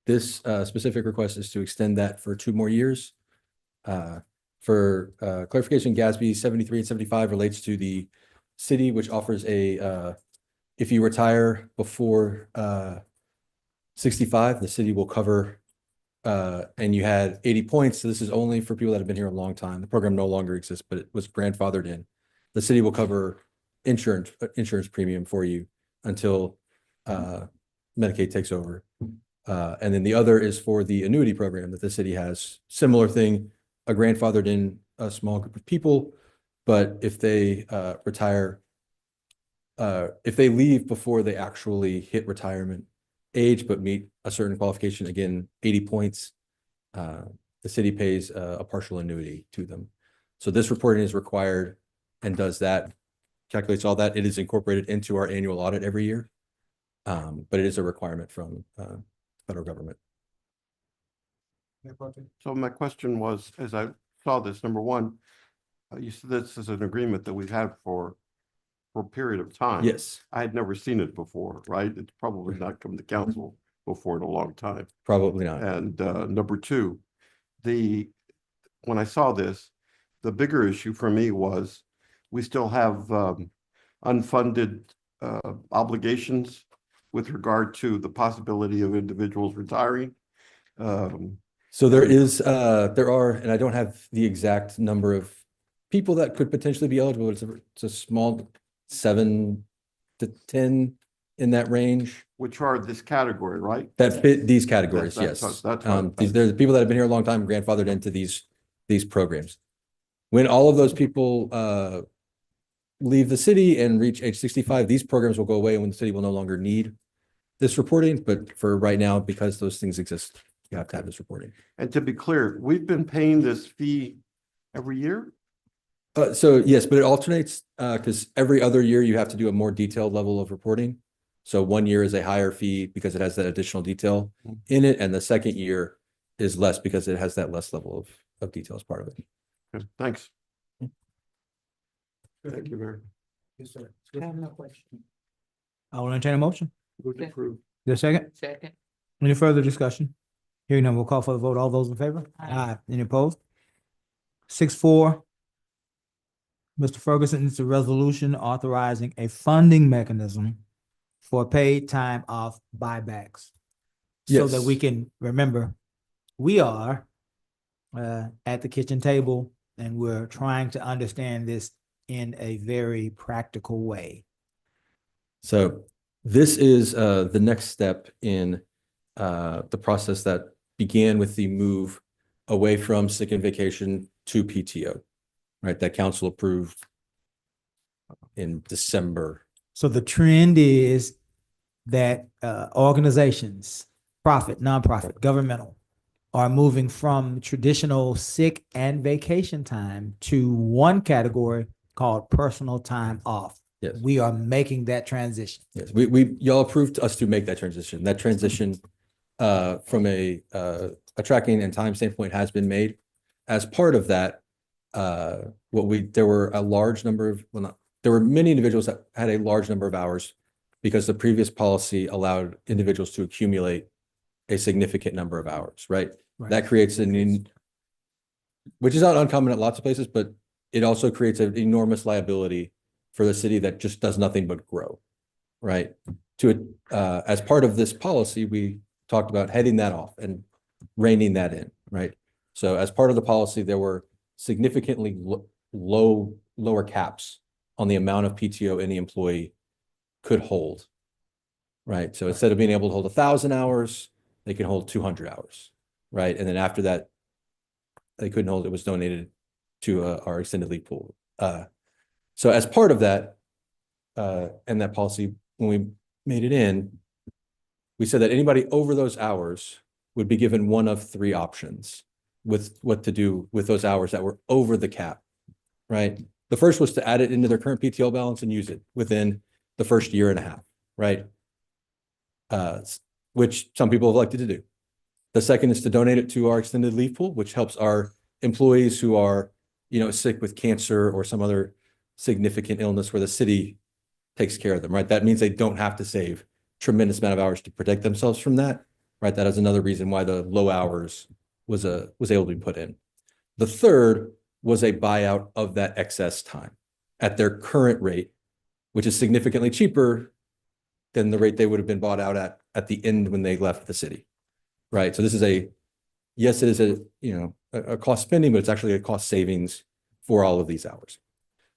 this specific request is to extend that for 2 more years. For clarification, GASB 73 and 75 relates to the city, which offers a if you retire before 65, the city will cover and you had 80 points. So this is only for people that have been here a long time. The program no longer exists, but it was grandfathered in. The city will cover insurance premium for you until Medicaid takes over. And then the other is for the annuity program that the city has. Similar thing, a grandfathered in a small group of people, but if they retire, if they leave before they actually hit retirement age, but meet a certain qualification, again, 80 points, the city pays a partial annuity to them. So this reporting is required and does that, calculates all that. It is incorporated into our annual audit every year, but it is a requirement from the federal government. So my question was, as I saw this, number one, you said this is an agreement that we've had for a period of time. Yes, I had never seen it before, right? It's probably not come to council before in a long time. probably not. And number two, when I saw this, the bigger issue for me was we still have unfunded obligations with regard to the possibility of individuals retiring. So there are, and I don't have the exact number of people that could potentially be eligible. It's a small 7 to 10 in that range. Which are this category, right? That fit these categories, That's yes. what- They're the people that have been here a long time, grandfathered into these programs. When all of those people leave the city and reach age 65, these programs will go away and when the city will no longer need this reporting. But for right now, because those things exist, you have to have this reporting. And to be clear, we've been paying this fee every year? So yes, but it alternates because every other year you have to do a more detailed level of reporting. So 1 year is a higher fee because it has that additional detail in it. And the second year is less because it has that less level of detail as part of it. Okay, thanks. Thank you, Mayor. Yes, sir. I have no question. I will entertain a motion. Move to approve. There a second? Second. Any further discussion? Hearing none, we'll call for the vote. All those in favor? Aye. Any opposed? 6.4. Mr. Ferguson, it's a resolution authorizing a funding mechanism for paid time off buybacks. So that Yes. we can remember, we are at the kitchen table and we're trying to understand this in a very practical way. So this is the next step in the process that began with the move away from sick and vacation to PTO, right? That council approved in December. So the trend is that organizations, profit, nonprofit, governmental, are moving from traditional sick and vacation time to one category called personal time off. Yes. We are making that transition. Yes, y'all approved us to make that transition. That transition from a tracking and time standpoint has been made. As part of that, there were a large number of, there were many individuals that had a large number of hours because the previous policy allowed individuals to accumulate a significant number of hours, right? That creates which is not uncommon at lots of places, but it also creates an enormous liability for the city that just does nothing but grow, right? As part of this policy, we talked about heading that off and reining that in, right? So as part of the policy, there were significantly lower caps on the amount of PTO any employee could hold. Right. So instead of being able to hold 1,000 hours, they can hold 200 hours. Right. And then after that, they couldn't hold, it was donated to our extended leave pool. So as part of that, and that policy, when we made it in, we said that anybody over those hours would be given one of three options with what to do with those hours that were over the cap, right? The first was to add it into their current PTO balance and use it within the first year and a half, right? Which some people have elected to do. The second is to donate it to our extended leave pool, which helps our employees who are, sick with cancer or some other significant illness where the city takes care of them, right? That means they don't have to save tremendous amount of hours to protect themselves from that, right? That is another reason why the low hours was able to be put in. The third was a buyout of that excess time at their current rate, which is significantly cheaper than the rate they would have been bought out at the end when they left the city, right? So this is yes, it is a cost spending, but it's actually a cost savings for all of these hours.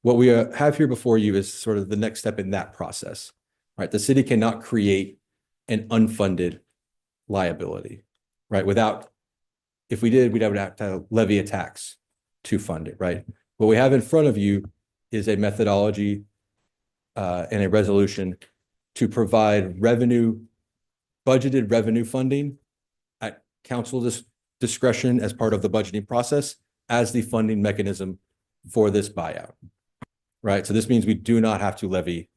What we have here before you is sort of the next step in that process, right? The city cannot create an unfunded liability, right? If we did, we'd have to levy a tax to fund it, right? What we have in front of you is a methodology and a resolution to provide budgeted revenue funding at council discretion as part of the budgeting process as the funding mechanism for this buyout, right? So this means we do not have to levy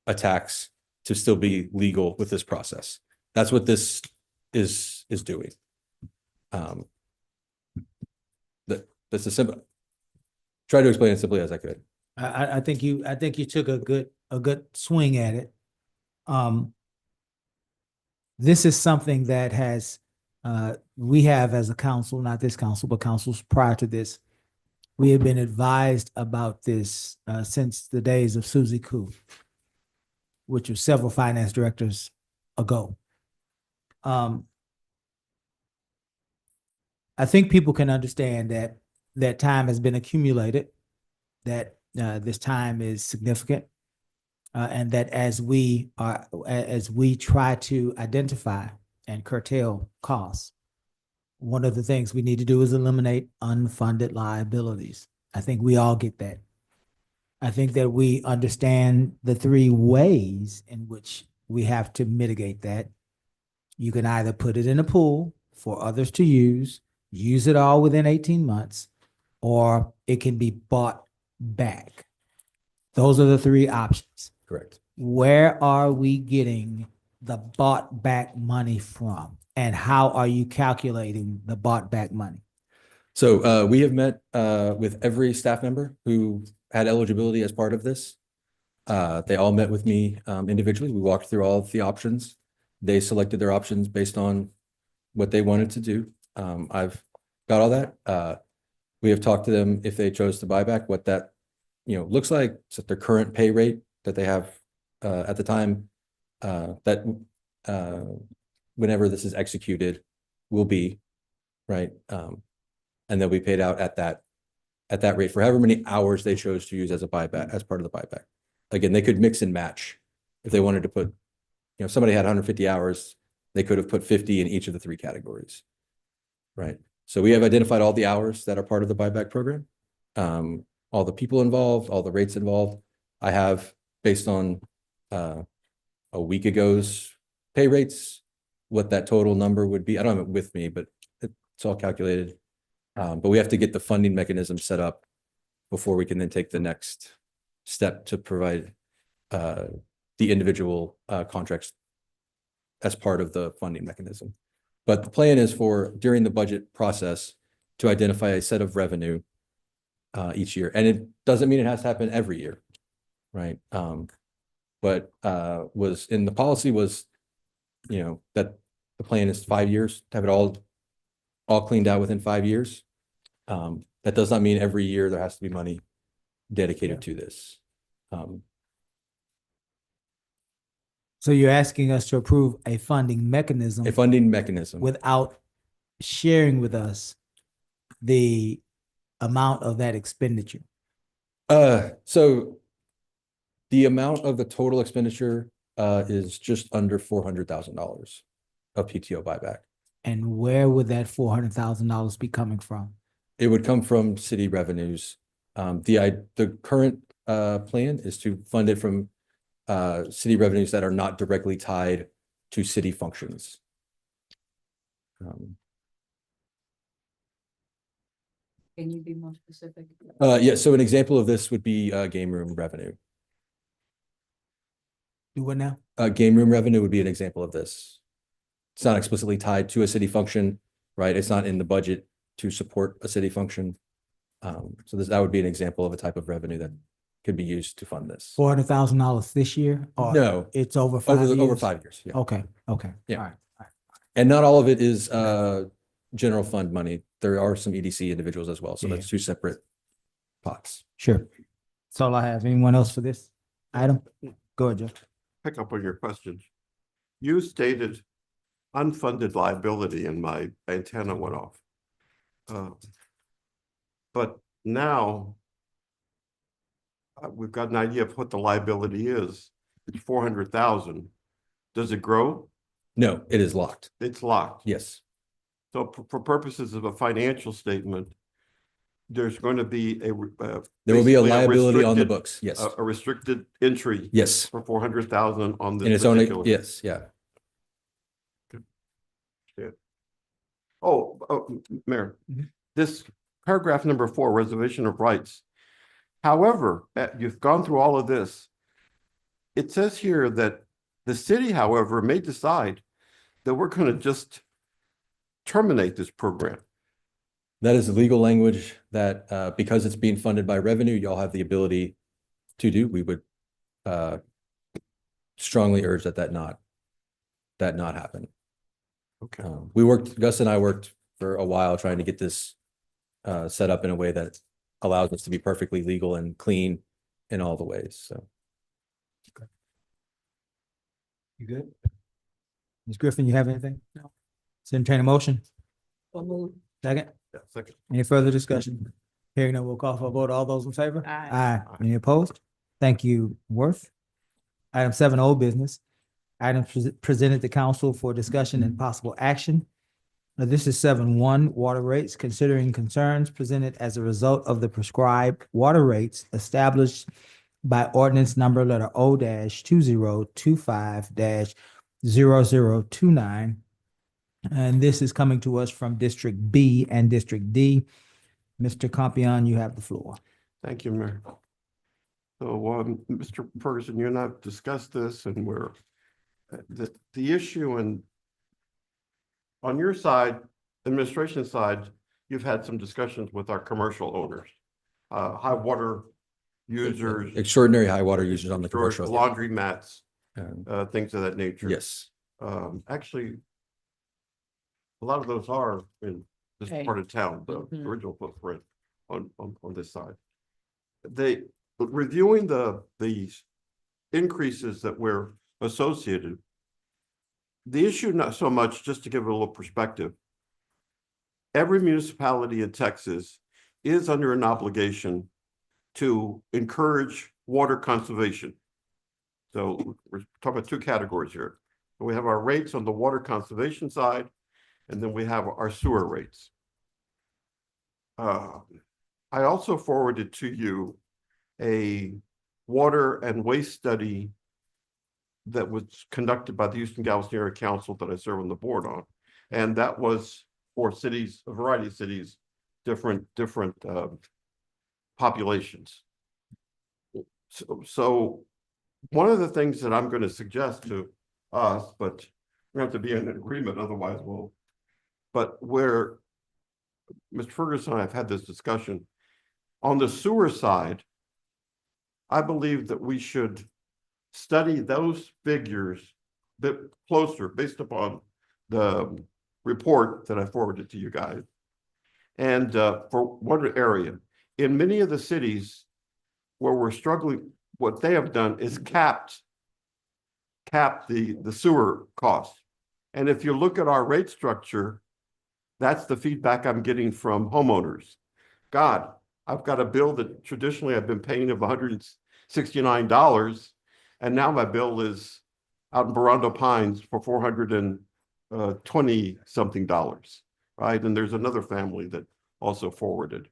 a tax to still be legal with this process. That's what this is doing. That's a simple. Try to explain it as simply as I could. I think you took a good swing at it. This is something that we have as a council, not this council, but councils prior to this. We have been advised about this since the days of Susie Koo, which was several finance directors ago. I think people can understand that time has been accumulated, that this time is significant, and that as we try to identify and curtail costs, one of the things we need to do is eliminate unfunded liabilities. I think we all get that. I think that we understand the three ways in which we have to mitigate that. You can either put it in a pool for others to use it all within 18 months, or it can be bought back. Those are the three options. Correct. Where are we getting the bought back money from? And how are you calculating the bought back money? So we have met with every staff member who had eligibility as part of this. They all met with me individually. We walked through all of the options. They selected their options based on what they wanted to do. I've got all that. We have talked to them if they chose to buy back, what that looks like. So their current pay rate that they have at the time that whenever this is executed will be, right? And they'll be paid out at that rate for however many hours they chose to use as a buyback, as part of the buyback. Again, they could mix and match if they wanted to put, if somebody had 150 hours, they could have put 50 in each of the three categories, right? So we have identified all the hours that are part of the buyback program, all the people involved, all the rates involved. I have, based on a week ago's pay rates, what that total number would be. I don't have it with me, but it's all calculated. But we have to get the funding mechanism set up before we can then take the next step to provide the individual contracts as part of the funding mechanism. But the plan is for during the budget process to identify a set of revenue each year. And it doesn't mean it has to happen every year, right? But was in the policy was, that the plan is 5 years to have it all cleaned out within 5 years. That does not mean every year there has to be money dedicated to this. So you're asking us to approve a funding mechanism A funding mechanism. without sharing with us the amount of that expenditure? So the amount of the total expenditure is just under $400,000 of PTO buyback. And where would that $400,000 be coming from? It would come from city revenues. The current plan is to fund it from city revenues that are not directly tied to city functions. Can you be more specific? Yeah, so an example of this would be game room revenue. Do what now? Game room revenue would be an example of this. It's not explicitly tied to a city function, right? It's not in the budget to support a city function. So that would be an example of a type of revenue that could be used to fund this. $400,000 this year? Or No, it's over 5 years? over 5 years. Yeah. Okay, okay. Yeah. All right. And not all of it is general fund money. There are some EDC individuals as well. So Yeah. that's two separate pots. Sure. That's all I have. Anyone else for this item? Go ahead, Jeff. Pick up on your questions. You stated unfunded liability and my antenna went off. But now we've got an idea of what the liability is. It's 400,000. Does it grow? No, it is locked. It's locked. Yes. So for purposes of a financial statement, there's going to be There will be a basically liability on the restricted- books. Yes. a restricted entry Yes. for 400,000 on this And it's only, particular. yes, yeah. Mayor, Mhm. this paragraph number 4, reservation of rights. However, you've gone through all of this. It says here that the city, however, may decide that we're going to just terminate this program. That is the legal language that because it's being funded by revenue, y'all have the ability to do. We would strongly urge that not happen. Okay. Gus and I worked for a while trying to get this set up in a way that allows us to be perfectly legal and clean in all the ways. So. You good? Ms. Griffin, you have anything? No. Entertain a motion? Second? Yeah, second. Any further discussion? Hearing none, we'll call for a vote. All those in favor? Aye. Any opposed? Thank you, Worth. Item 7, old business. Item presented to council for discussion and possible action. Now, this is 7.1, water rates, considering concerns presented as a result of the prescribed water rates established by ordinance number letter O-2025-0029. And this is coming to us from District B and District D. Mr. Compion, you have the floor. Thank you, Mayor. So, Mr. Ferguson, you and I have discussed this, and we're the issue, and on your side, administration side, you've had some discussions with our commercial owners, high water users, Extraordinary high water users on the commercial. laundry mats, Um, things of that nature. Yes. Actually, a lot of those are in this Okay. part of town, the Mhm. original footprint on this side. Reviewing the increases that were associated. The issue, not so much, just to give it a little perspective. Every municipality in Texas is under an obligation to encourage water conservation. So we're talking about 2 categories here. We have our rates on the water conservation side, and then we have our sewer rates. I also forwarded to you a water and waste study that was conducted by the Houston Galveston Area Council that I serve on the board on. And that was for cities, a variety of cities, different populations. So one of the things that I'm going to suggest to us, but we have to be in agreement, otherwise but where Mr. Ferguson and I have had this discussion, on the sewer side, I believe that we should study those figures a bit closer based upon the report that I forwarded to you guys. And for one area, in many of the cities where we're struggling, what they have done is cap the sewer costs. And if you look at our rate structure, that's the feedback I'm getting from homeowners, God, I've got a bill that traditionally I've been paying of $169, and now my bill is out in Burrando Pines for $420 something, right? And there's another family that also forwarded.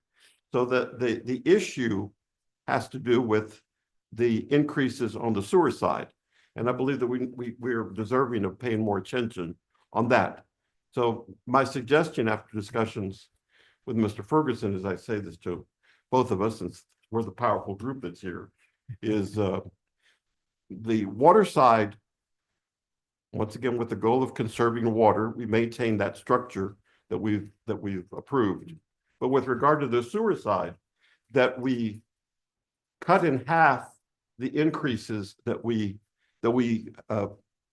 So that the issue has to do with the increases on the sewer side. And I believe that we're deserving of paying more attention on that. So my suggestion after discussions with Mr. Ferguson, as I say this to both of us, since we're the powerful group that's here, is the water side, once again, with the goal of conserving water, we maintain that structure that we've approved. But with regard to the sewer side, that we cut in half the increases that we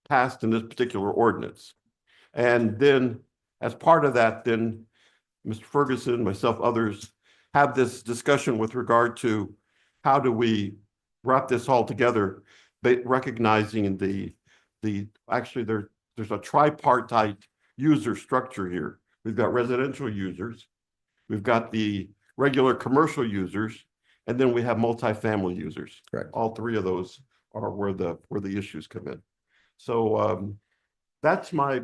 passed in this particular ordinance. And then as part of that, then Mr. Ferguson, myself, others have this discussion with regard to how do we wrap this all together, recognizing actually there's a tripartite user structure here. We've got residential users, we've got the regular commercial users, and then we have multifamily users. Correct. All three of those are where the issues come in. So that's my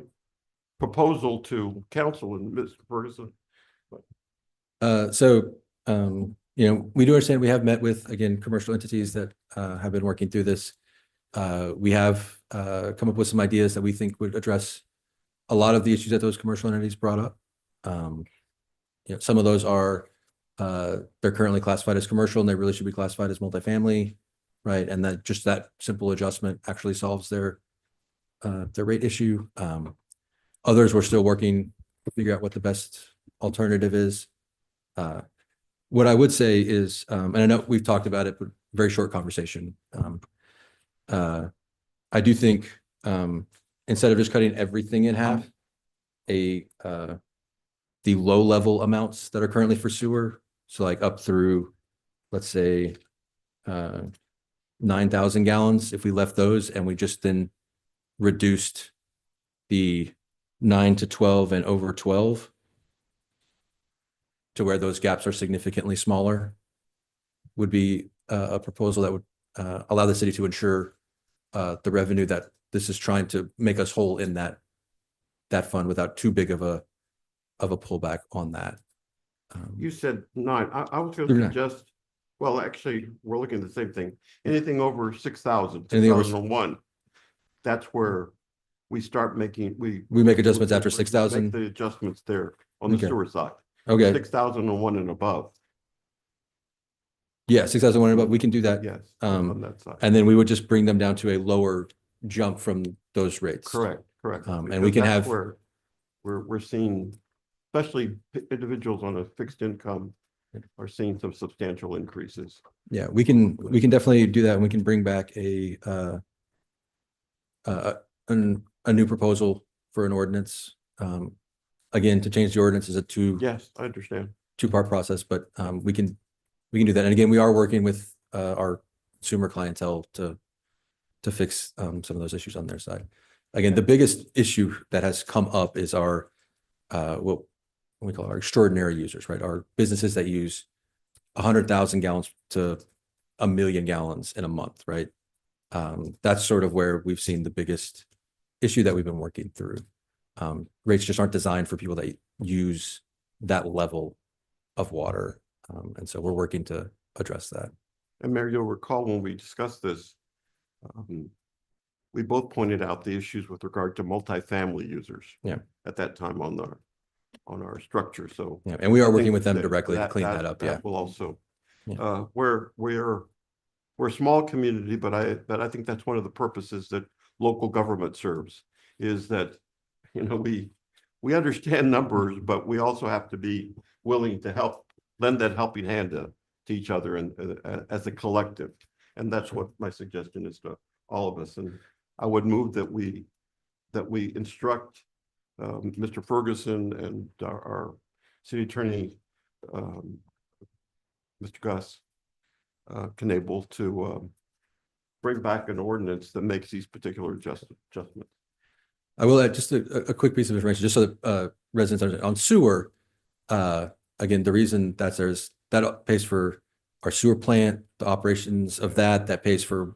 proposal to council and Mr. Ferguson. You know, we do understand we have met with, again, commercial entities that have been working through this. We have come up with some ideas that we think would address a lot of the issues that those commercial entities brought up. You know, some of those are they're currently classified as commercial and they really should be classified as multifamily, right? And that just that simple adjustment actually solves their rate issue. Others we're still working to figure out what the best alternative is. What I would say is, and I know we've talked about it, but very short conversation. I do think instead of just cutting everything in half, the low level amounts that are currently for sewer, so like up through, let's say, 9,000 gallons, if we left those and we just then reduced the 9 to 12 and over 12 to where those gaps are significantly smaller, would be a proposal that would allow the city to ensure the revenue that this is trying to make us whole in that fund without too big of a pullback on that. You said 9. I was going to suggest, well, actually, we're looking at the same thing. Anything over 6,000, 6,001, that's where we start making, we make adjustments after 6,000. Make the adjustments there on the sewer side. Okay. 6,001 and above. Yeah, 6,001 and above. We can do that. Yes. On that side. And then we would just bring them down to a lower jump from those rates. Correct. And we can have where we're seeing, especially individuals on a fixed income, are seeing some substantial increases. Yeah, we can definitely do that, and we can bring back a new proposal for an ordinance. Again, to change the ordinance is a Yes, I understand. two-part process, but we can do that. And again, we are working with our consumer clientele to fix some of those issues on their side. Again, the biggest issue that has come up is our what we call our extraordinary users, right? Our businesses that use 100,000 gallons to 1 million gallons in a month, right? That's sort of where we've seen the biggest issue that we've been working through. Rates just aren't designed for people that use that level of water. And so we're working to address that. And Mayor, you'll recall when we discussed this, we both pointed out the issues with regard to multifamily users. Yeah. At that time on our structure. So yeah, and we are working with them directly to clean that up. That will also, we're a small community, but I think that's one of the purposes that local government serves, is that, you know, we understand numbers, but we also have to be willing to help, lend that helping hand to each other and as a collective. And that's what my suggestion is to all of us. And I would move that we instruct Mr. Ferguson and our city attorney, Mr. Gus Knable, to bring back an ordinance that makes these particular adjustments. I will add just a quick piece of information, just so that residents understand. On sewer, again, the reason that's that pays for our sewer plant, the operations of that pays for,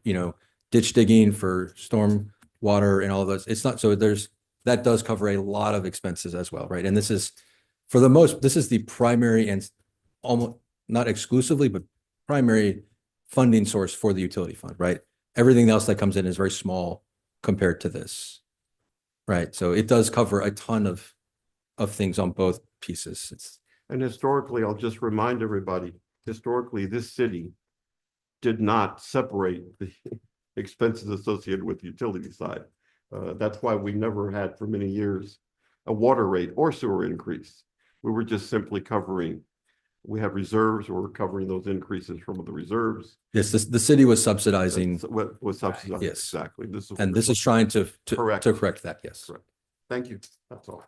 ditch digging, for storm water and all of those. It's not, so that does cover a lot of expenses as well, right? And this is the primary and almost not exclusively, but primary funding source for the utility fund, right? Everything else that comes in is very small compared to this, right? So it does cover a ton of things on both pieces. And historically, I'll just remind everybody, historically, this city did not separate the expenses associated with the utility side. That's why we never had for many years a water rate or sewer increase. We were just simply covering, we have reserves, we're covering those increases from the reserves. Yes, the city was subsidizing. What was subsidized, Yes. exactly. This Is trying to Correct. correct that, yes. Correct. Thank you, that's all.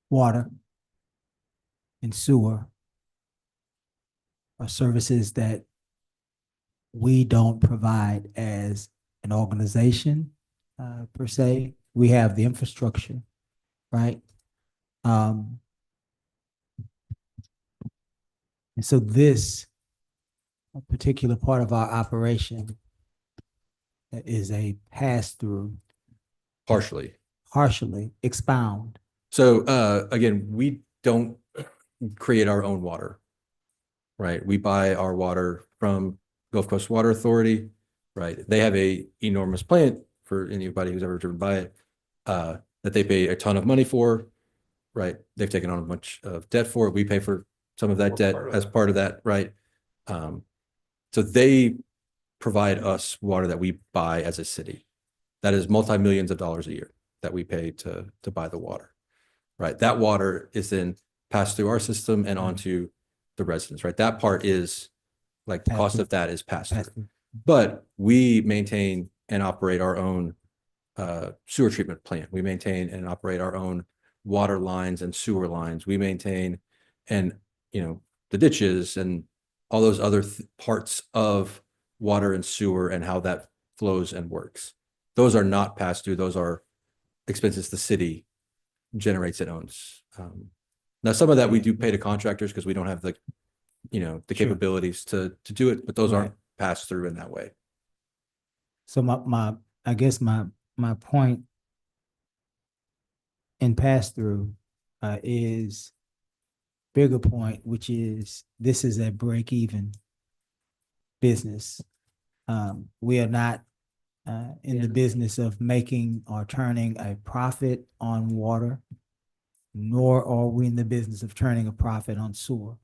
Water and sewer are services that we don't provide as an organization, per se. We have the infrastructure, right? And so this particular part of our operation is a pass-through. Partially. Partially, expound. So again, we don't create our own water, right? We buy our water from Gulf Coast Water Authority, right? They have a enormous plant, for anybody who's ever driven by it, that they pay a ton of money for, right? They've taken on a bunch of debt for it. We pay for some of that debt as part of that, right? So they provide us water that we buy as a city. That is multi-millions of dollars a year that we pay to buy the water, right? That water is then passed through our system and onto the residents, right? That part is like the cost of that is passed through. But we maintain and operate our own sewer treatment plant. We maintain and operate our own water lines and sewer lines. We maintain and, the ditches and all those other parts of water and sewer and how that flows and works. Those are not passed through. Those are expenses the city generates and owns. Now, some of that we do pay to contractors because we don't have the capabilities to do it, but those aren't passed through in that way. So I guess my point in pass-through is bigger point, which is this is a break-even business. We are not in the business of making or turning a profit on water, nor are we in the business of turning a profit on sewer.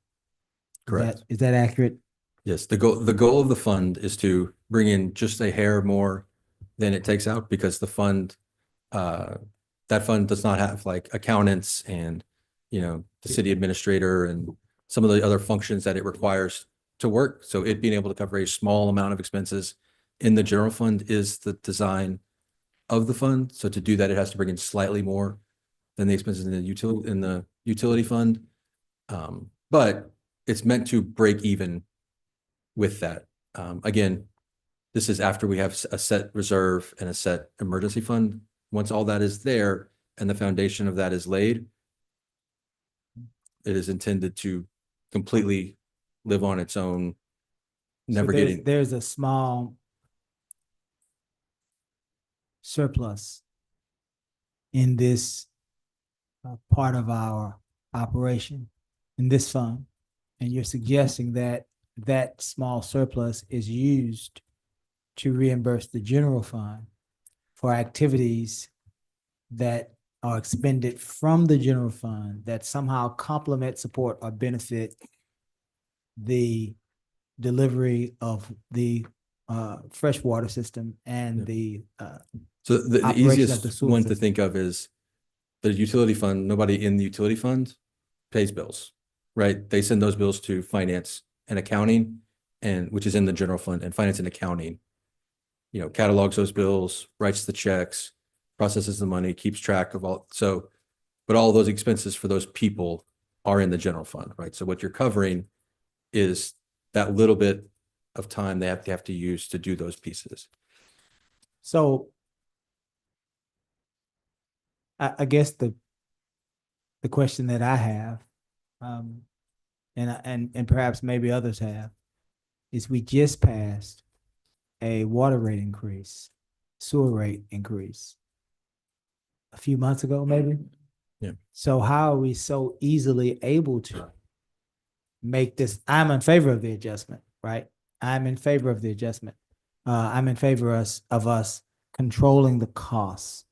Correct. Is that accurate? Yes, the goal of the fund is to bring in just a hair more than it takes out, because the fund, that fund does not have like accountants and, the city administrator and some of the other functions that it requires to work. So it being able to cover a small amount of expenses in the general fund is the design of the fund. So to do that, it has to bring in slightly more than the expenses in the utility fund. But it's meant to break even with that. Again, this is after we have a set reserve and a set emergency fund. Once all that is there and the foundation of that is laid, it is intended to completely live on its own, never getting. There's a small surplus in this part of our operation, in this fund, and you're suggesting that that small surplus is used to reimburse the general fund for activities that are expended from the general fund that somehow complement, support, or benefit the delivery of the freshwater system and the So the operation of the easiest sewer one to system. think of is the utility fund. Nobody in the utility fund pays bills, right? They send those bills to finance and accounting, and which is in the general fund, and finance and accounting, catalogs those bills, writes the checks, processes the money, keeps track of all. So, but all those expenses for those people are in the general fund, right? So what you're covering is that little bit of time they have to use to do those pieces. So I guess the question that I have, and perhaps maybe others have, is we just passed a water rate increase, sewer rate increase a few months ago, maybe. Yeah. So how are we so easily able to make this? I'm in favor of the adjustment, right? I'm in favor of the adjustment. I'm in favor of us controlling the costs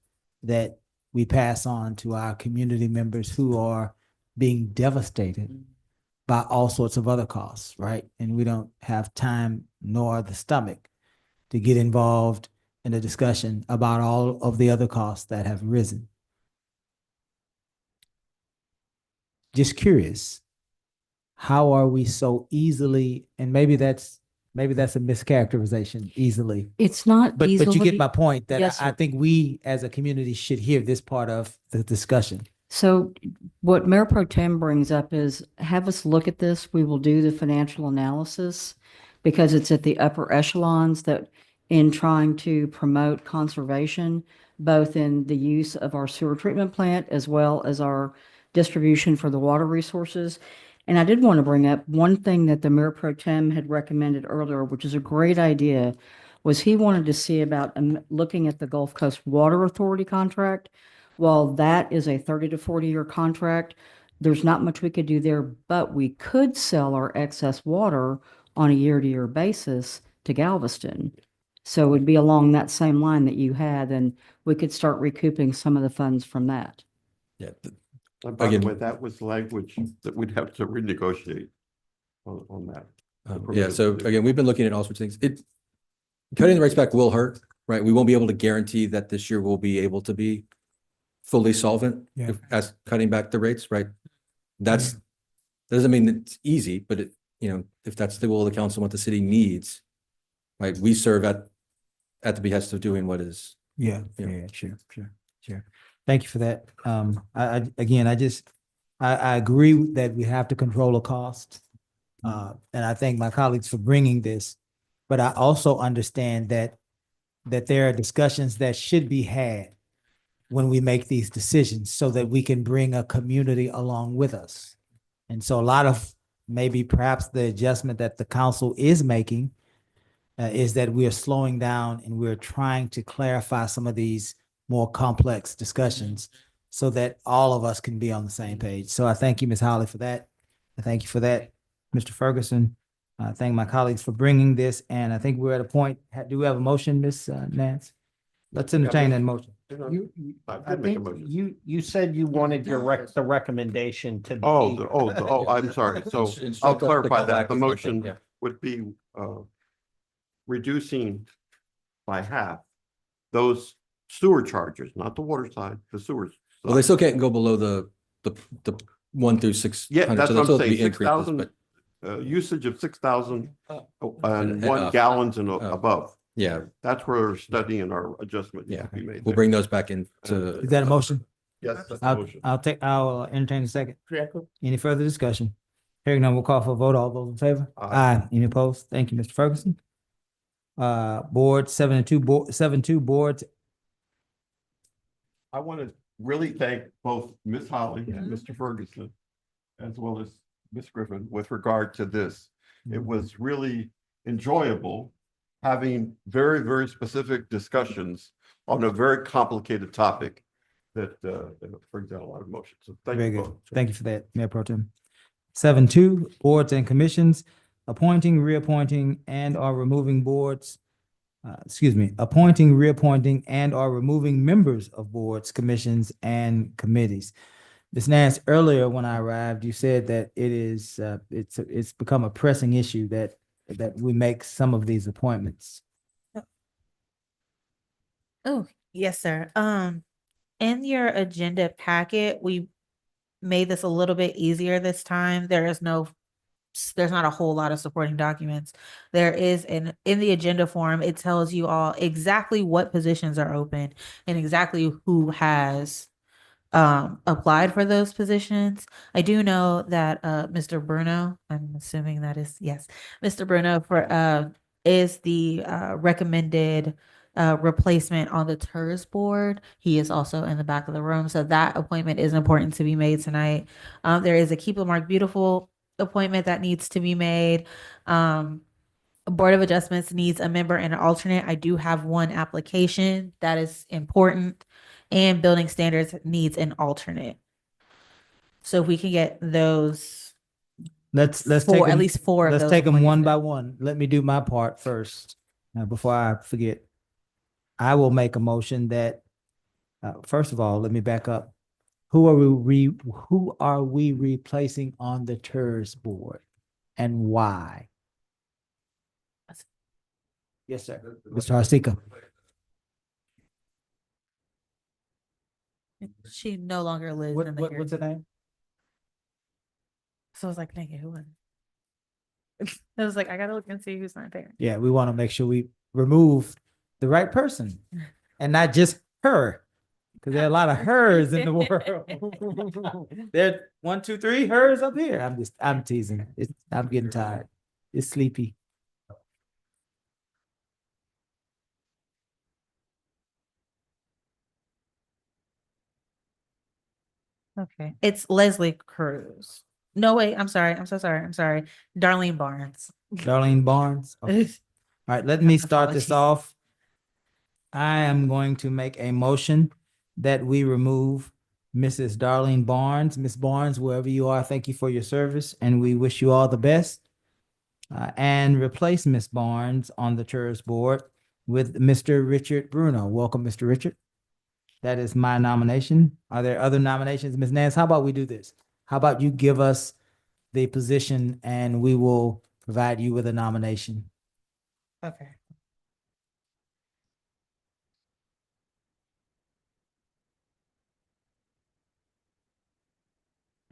that we pass on to our community members who are being devastated by all sorts of other costs, right? And we don't have time nor the stomach to get involved in a discussion about all of the other costs that have risen. Just curious, how are we so easily, and maybe that's a mischaracterization, easily. It's not But easily. you get my point that Yes, I sir. think we as a community should hear this part of the discussion. So what Mayor Pro Tem brings up is have us look at this. We will do the financial analysis because it's at the upper echelons that in trying to promote conservation, both in the use of our sewer treatment plant as well as our distribution for the water resources. And I did want to bring up one thing that the Mayor Pro Tem had recommended earlier, which is a great idea, was he wanted to see about looking at the Gulf Coast Water Authority contract. While that is a 30 to 40-year contract, there's not much we could do there, but we could sell our excess water on a year-to-year basis to Galveston. So it would be along that same line that you had, and we could start recouping some of the funds from that. Yeah. And by the Again- way, that was language that we'd have to renegotiate on that. Yeah, so again, we've been looking at all sorts of things. Cutting the rates back will hurt, right? We won't be able to guarantee that this year we'll be able to be fully solvent as cutting back the rates, right? That doesn't mean it's easy, but if that's the will of the council, what the city needs, right? We serve at the behest of doing what is. Yeah, sure. Thank you for that. I agree that we have to control the cost. And I thank my colleagues for bringing this, but I also understand that there are discussions that should be had when we make these decisions so that we can bring a community along with us. And so a lot of maybe perhaps the adjustment that the council is making is that we are slowing down and we're trying to clarify some of these more complex discussions so that all of us can be on the same page. So I thank you, Ms. Holly, for that. I thank you for that, Mr. Ferguson. I thank my colleagues for bringing this. And I think we're at a point, do we have a motion, Ms. Nance? Let's entertain that motion. I think you said you wanted the recommendation to be. I'm sorry. So I'll clarify that. The motion would be reducing by half those sewer charges, not the water side, the sewers. Well, they still can't go below the 1 through 600. Yeah, that's so what there'll I'm still be saying. increases, 6,000 but usage of 6,000 and And 1 up. gallons and above. yeah, That's where our study and our adjustment needs yeah, to be made. we'll there. bring those back into. Is that a motion? Yes, that's the motion. I'll entertain a second. Any further discussion? Hearing none, we'll call for a vote. All those in favor? Aye. Any opposed? Thank you, Mr. Ferguson. Board 7-2 boards. I want to really thank both Ms. Holly and Mr. Ferguson, as well as Ms. Griffin, with regard to this. It was really enjoyable having very, very specific discussions on a very complicated topic that brings out a lot of emotion. So thank Very you good. both. Thank you for that, Mayor Pro Tem. 7-2, boards and commissions, appointing, reappointing, and or removing boards. Appointing, reappointing, and or removing members of boards, commissions, and committees. Ms. Nance, earlier when I arrived, you said that it's become a pressing issue that we make some of these appointments. Oh, yes, sir. In your agenda packet, we made this a little bit easier this time. There's not a whole lot of supporting documents. There is in the agenda form, it tells you all exactly what positions are open and exactly who has applied for those positions. I do know that Mr. Bruno, I'm assuming that is, yes, Mr. Bruno is the recommended replacement on the TERS board. He is also in the back of the room, so that appointment is important to be made tonight. There is a Keep Lamarck Beautiful appointment that needs to be made. Board of Adjustments needs a member and an alternate. I do have one application that is important, and Building Standards needs an alternate. So if we can get those Let's take four, at them, least four of let's those take them one appointments by in. one. Let me do my part first, before I forget. I will make a motion that, first of all, let me back up. Who are we replacing on the TERS board and why? Yes, sir. Mr. Harsika. She no longer lives in the What's the name? So I was like, nigga, who was it? I was like, I gotta look and see who's my parent. Yeah, we want to make sure we remove the right person and not just her. Because there are a lot of hers in the world. There, 1, 2, 3 hers up here. I'm teasing. I'm getting tired. It's sleepy. Okay. It's Leslie Cruz. No, wait, I'm sorry. I'm so sorry. I'm sorry. Darlene Barnes. Darlene Barnes. Okay. All right, let me start this off. I am going to make a motion that we remove Mrs. Darlene Barnes. Miss Barnes, wherever you are, thank you for your service, and we wish you all the best. And replace Miss Barnes on the TERS board with Mr. Richard Bruno. Welcome, Mr. Richard. That is my nomination. Are there other nominations? Ms. Nance, how about we do this? How about you give us the position and we will provide you with a nomination? Okay.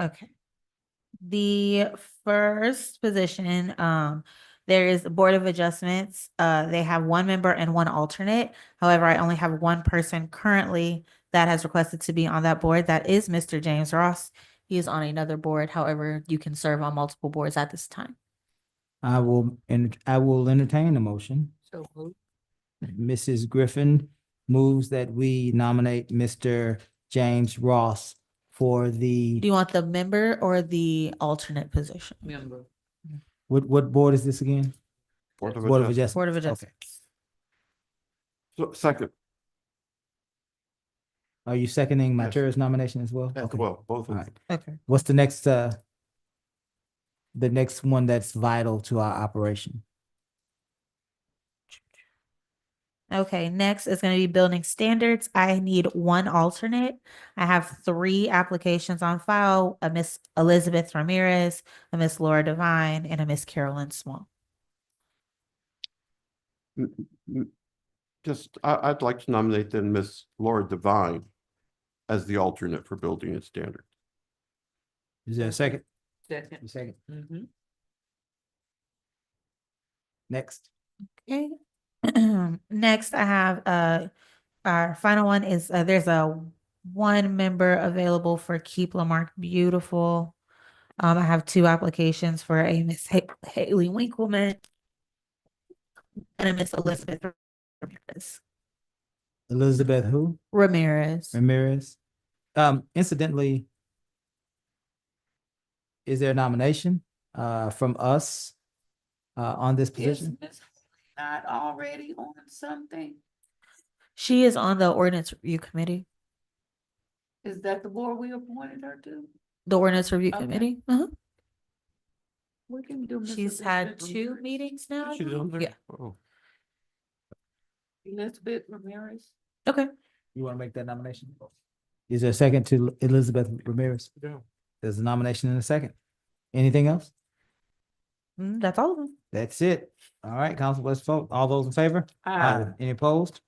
Okay. The first position, there is the Board of Adjustments. They have one member and one alternate. However, I only have one person currently that has requested to be on that board. That is Mr. James Ross. He is on another board. However, you can serve on multiple boards at this time. I will entertain the motion. So moved. Mrs. Griffin moves that we nominate Mr. James Ross for Do the, you want the member or the alternate position? Member. what board is this again? Board of Board of Adjustment. Board of Adjustment. Adjustments. Second, Are you seconding my Yes. TERS nomination as well? as Okay. well, both All of right. them. Okay. What's the next one that's vital to our operation? Okay, next is going to be Building Standards. I need one alternate. I have 3 applications on file, a Miss Elizabeth Ramirez, a Miss Laura Devine, and a Miss Carolyn Small. I'd like to nominate then Miss Laura Devine as the alternate for Building and Standards. Is there a second? Second. A second. Mhm. Next. Okay. Next, I have our final one is there's a one member available for Keep Lamarck Beautiful. I have 2 applications for a Miss Haley Winkleman and a Miss Elizabeth Ramirez. Elizabeth who? Ramirez. Ramirez. Incidentally, is there a nomination from us on this position? Not already on something? She is on the Ordinance Review Committee. Is that the board we appointed her to? The Ordinance Review Okay. Committee. We can do. Miss She's had Elizabeth 2 Ramirez. meetings now. I She's think. on there? Yeah. Oh. Elizabeth Ramirez. Okay. You want to make that nomination? Is there a second to Elizabeth Ramirez? Yeah. There's a nomination in a second. Anything else? That's all of them. That's it. All right, council, let's vote. All those in favor? Aye. Any opposed?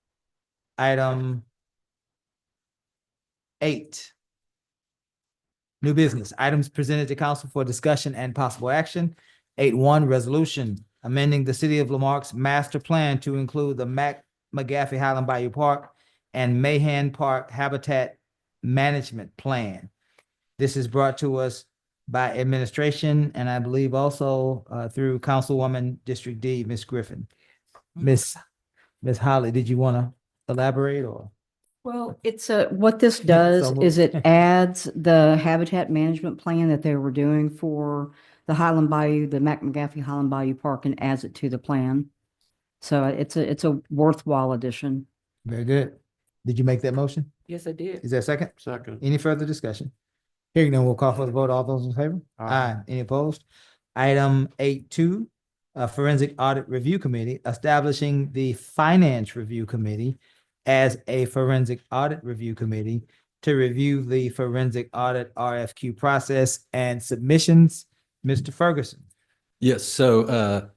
Item 8. New business. Items presented to council for discussion and possible action. 8.1, resolution amending the City of Lamarck's master plan to include the McGaffey Highland Bayou Park and Mahan Park Habitat Management Plan. This is brought to us by administration and I believe also through Councilwoman District D, Ms. Griffin. Ms. Ms. Holly, did you want to elaborate or? Well, it's what this does So is moved. it adds the habitat management plan that they were doing for the Highland Bayou, the McGaffey Highland Bayou Park, and adds it to the plan. So it's a worthwhile addition. Very good. Did you make that motion? Yes, I did. Is there a second? Second. Any further discussion? Hearing none, we'll call for the vote. All those in favor? Aye. Any opposed? Item 8.2, Forensic Audit Review Committee, establishing the Finance Review Committee as a forensic audit review committee to review the forensic audit RFQ process and submissions. Mr. Ferguson. Yes, so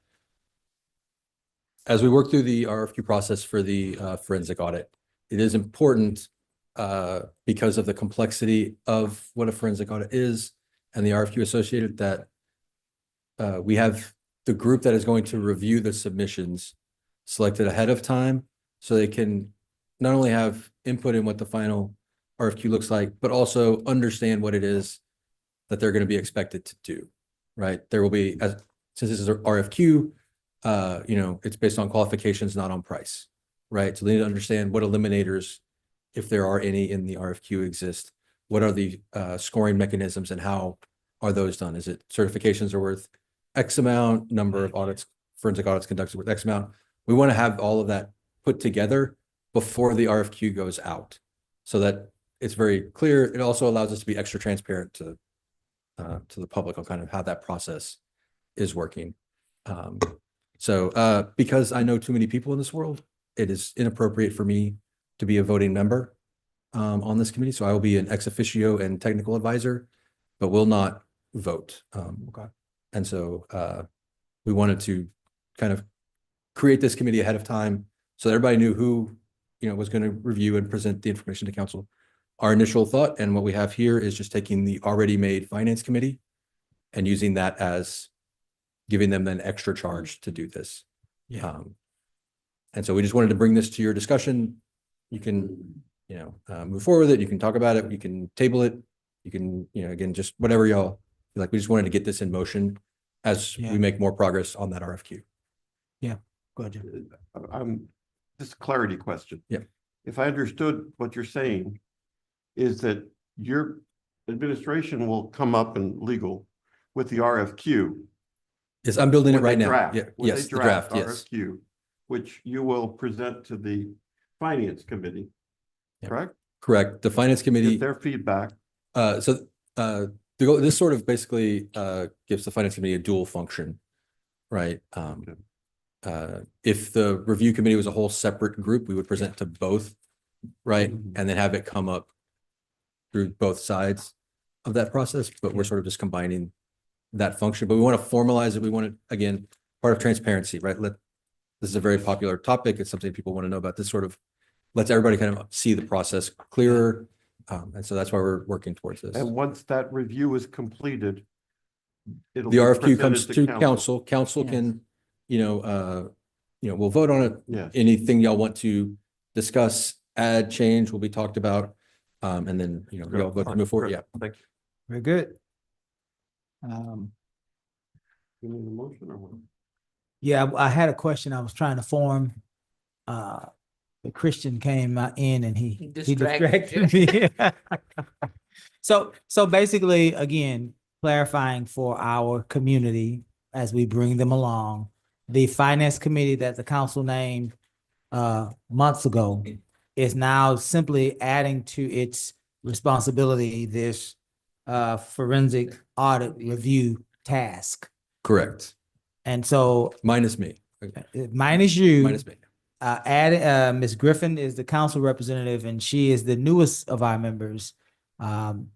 as we work through the RFQ process for the forensic audit, it is important because of the complexity of what a forensic audit is and the RFQ associated that we have the group that is going to review the submissions selected ahead of time so they can not only have input in what the final RFQ looks like, but also understand what it is that they're going to be expected to do, right? There will be, since this is an RFQ, it's based on qualifications, not on price, right? So they need to understand what eliminators, if there are any in the RFQ, exist. What are the scoring mechanisms and how are those done? Is it certifications are worth X amount, number of audits, forensic audits conducted with X amount? We want to have all of that put together before the RFQ goes out so that it's very clear. It also allows us to be extra transparent to the public on kind of how that process is working. So because I know too many people in this world, it is inappropriate for me to be a voting member on this committee. So I will be an ex officio and technical advisor, but will not vote. And so we wanted to kind of create this committee ahead of time so that everybody knew who was going to review and present the information to council. Our initial thought and what we have here is just taking the already made finance committee and using that as giving them an extra charge to do this. Yeah. And so we just wanted to bring this to your discussion. You can, move forward with it. You can talk about it. You can table it. You can, again, just whatever y'all feel like. We just wanted to get this in motion as we make more progress on that RFQ. Yeah, go ahead, Jim. Just a clarity question. Yeah. If I understood what you're saying, is that your administration will come up in legal with the RFQ. Yes, I'm building it with right a now. draft, Yeah, with yes, a the draft, yes. RFQ, which you will present to the finance committee, Yeah. correct? Correct. The finance committee. Get their feedback. This sort of basically gives the finance committee a dual function, right? If the review committee was a whole separate group, we would present to both, right? And then have it come up through both sides of that process, but we're sort of just combining that function. But we want to formalize it. We want it, again, part of transparency, right? This is a very popular topic. It's something people want to know about. This sort of lets everybody kind of see the process clearer. And so that's why we're working towards this. And once that review is completed, it'll The be RFQ comes presented to council. Council Yes. can, we'll vote on it. Yes. Anything y'all want to discuss, add, change will be talked about. And then, y'all vote to move forward. Yeah. Thank you. Very good. You need a motion or what? Yeah, I had a question I was trying to form. The Christian came in and he distracted me. So basically, again, clarifying for our community as we bring them along, the finance committee that the council named months ago is now simply adding to its responsibility this forensic audit review task. Correct. And so Minus me. minus you. Minus me. Ms. Griffin is the council representative and she is the newest of our members. And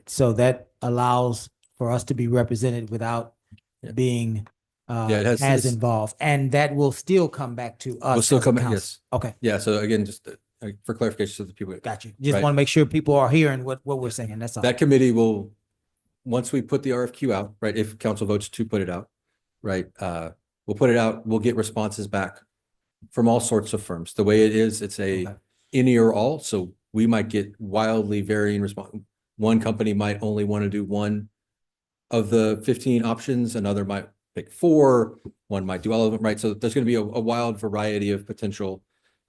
so that allows for us to be represented without being it has as this- involved. And that will still come back to us. We'll still as a come back. council. Yes. Okay, Yeah. So again, just for clarification, so the people. got you. Just Right. want to make sure people are hearing what we're saying. That's all. That committee will, once we put the RFQ out, right, if council votes to put it out, right, we'll put it out, we'll get responses back from all sorts of firms. The way it is, it's a any or all, so we might get wildly varying response. One company might only want to do one of the 15 options, another might pick 4, one might do all of them, right? So there's going to be a wild variety of potential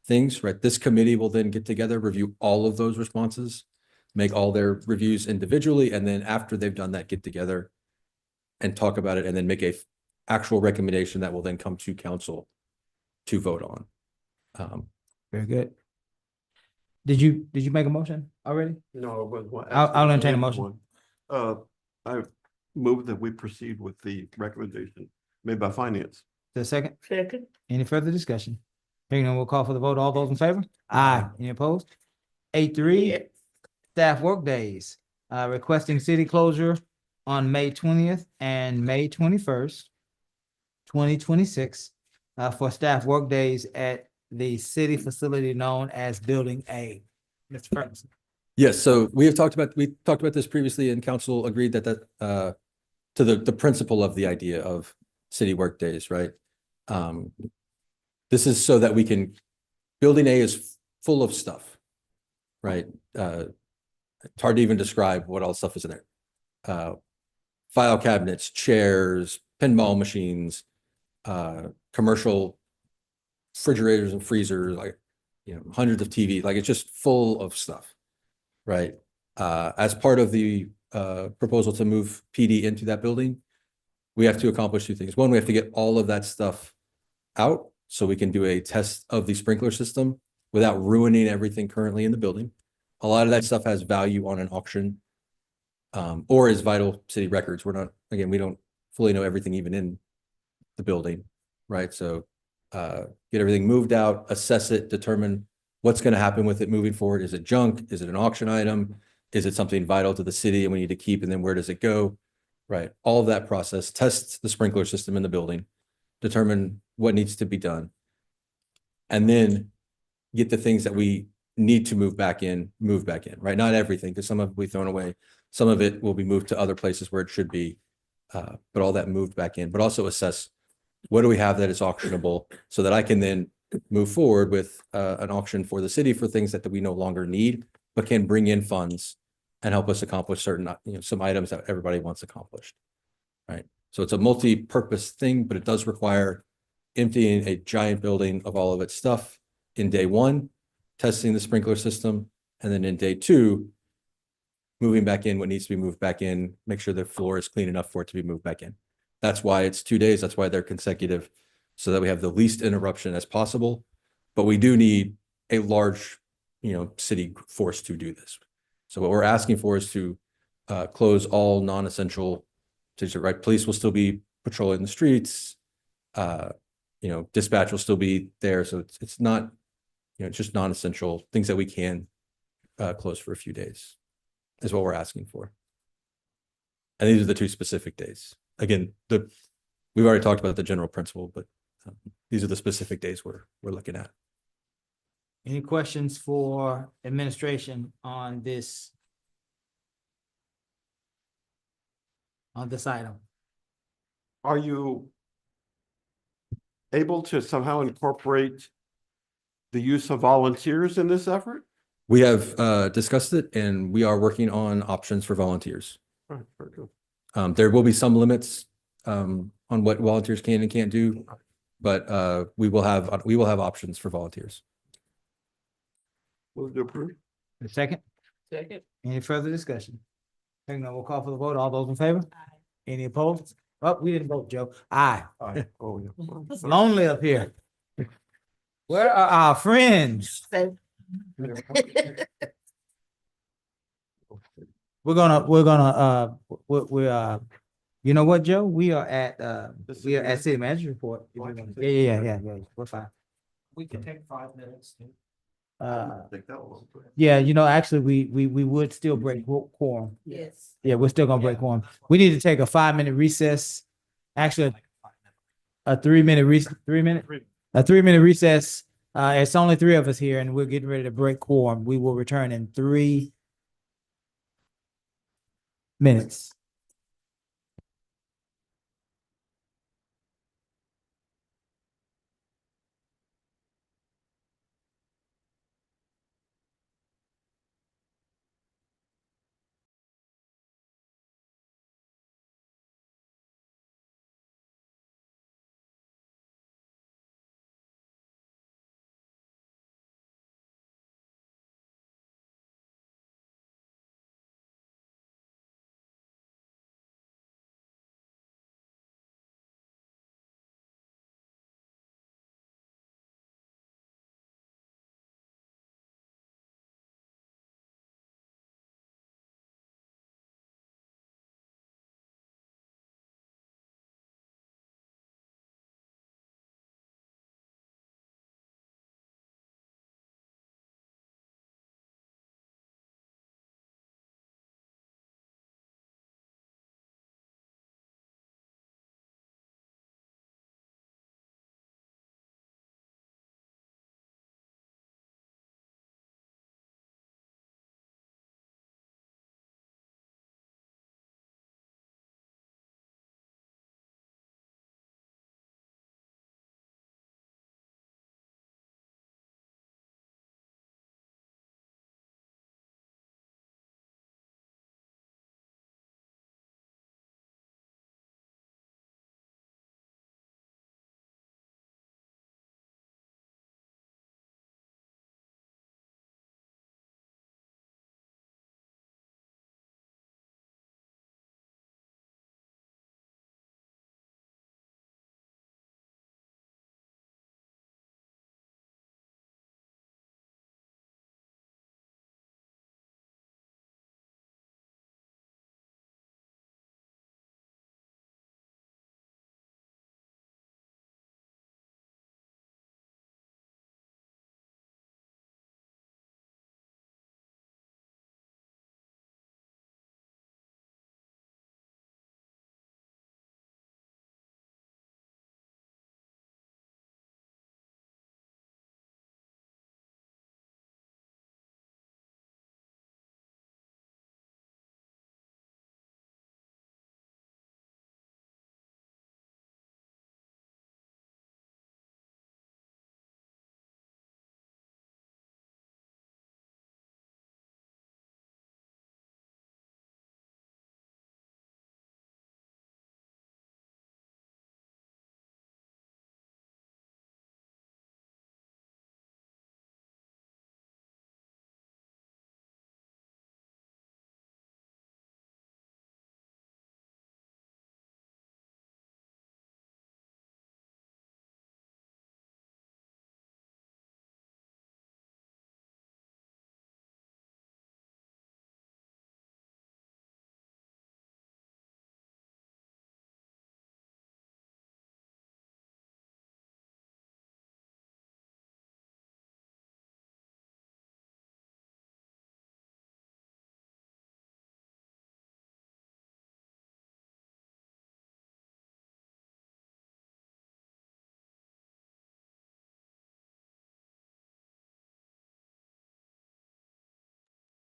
things, right? This committee will then get together, review all of those responses, make all their reviews individually, and then after they've done that, get together and talk about it, and then make a actual recommendation that will then come to council to vote on. Very good. Did you make a motion already? No, it was one. I'll entertain a Next motion. one. I move that we proceed with the recommendation made by finance. The second, Second. any further discussion? Hearing none, we'll call for the vote. All those in favor? Aye. Any opposed? 8-3, staff work days, requesting city closure on May 20th and May 21st, 2026, for staff work days at the city facility known as Building A. Mr. Ferguson. Yes, so we talked about this previously, and council agreed that to the principle of the idea of city work days, right? This is so that we can, Building A is full of stuff, right? It's hard to even describe what all stuff is in there. File cabinets, chairs, pinball machines, commercial refrigerators and freezers, like, hundreds of TV, like it's just full of stuff, right? As part of the proposal to move PD into that building, we have to accomplish 2 things. One, we have to get all of that stuff out so we can do a test of the sprinkler system without ruining everything currently in the building. A lot of that stuff has value on an auction, or is vital city records. We don't fully know everything even in the building, right? So get everything moved out, assess it, determine what's going to happen with it moving forward. Is it junk? Is it an auction item? Is it something vital to the city and we need to keep? And then where does it go? Right. All of that process, test the sprinkler system in the building, determine what needs to be done, and then get the things that we need to move back in, right? Not everything, because some of it will be thrown away. Some of it will be moved to other places where it should be, but all that moved back in, but also assess what do we have that is auctionable so that I can then move forward with an auction for the city for things that we no longer need, but can bring in funds and help us accomplish certain, some items that everybody wants accomplished, right? So it's a multi-purpose thing, but it does require emptying a giant building of all of its stuff in day 1, testing the sprinkler system, and then in day 2, moving back in what needs to be moved back in, make sure the floor is clean enough for it to be moved back in. That's why it's 2 days. That's why they're consecutive, so that we have the least interruption as possible. But we do need a large, city force to do this. So what we're asking for is to close all non-essential, right? Police will still be patrolling the streets. Dispatch will still be there. So it's not, it's just non-essential things that we can close for a few days is what we're asking for. And these are the 2 specific days. Again, we've already talked about the general principle, but these are the specific days we're looking at. Any questions for administration on this item? Are you able to somehow incorporate the use of volunteers in this effort? We have discussed it, and we are working on options for volunteers. All right, very good. There will be some limits on what volunteers can and can't do, but we will have options for volunteers. Move to approve. The second? Second. Any further discussion? Hearing none, we'll call for the vote. All those in favor? Any opposed? Oh, we didn't vote, Joe. Aye. Oh, yeah. It's lonely up here. Where are our friends? We're you know what, Joe? We are at city manager report. Yeah. We're fine. We can take 5 minutes. Actually, we would still break quorum. Yes. Yeah, we're still gonna break quorum. We need to take a 5-minute recess. Actually, a 3-minute recess. It's only 3 of us here, and we're getting ready to break quorum. We will return in 3 minutes.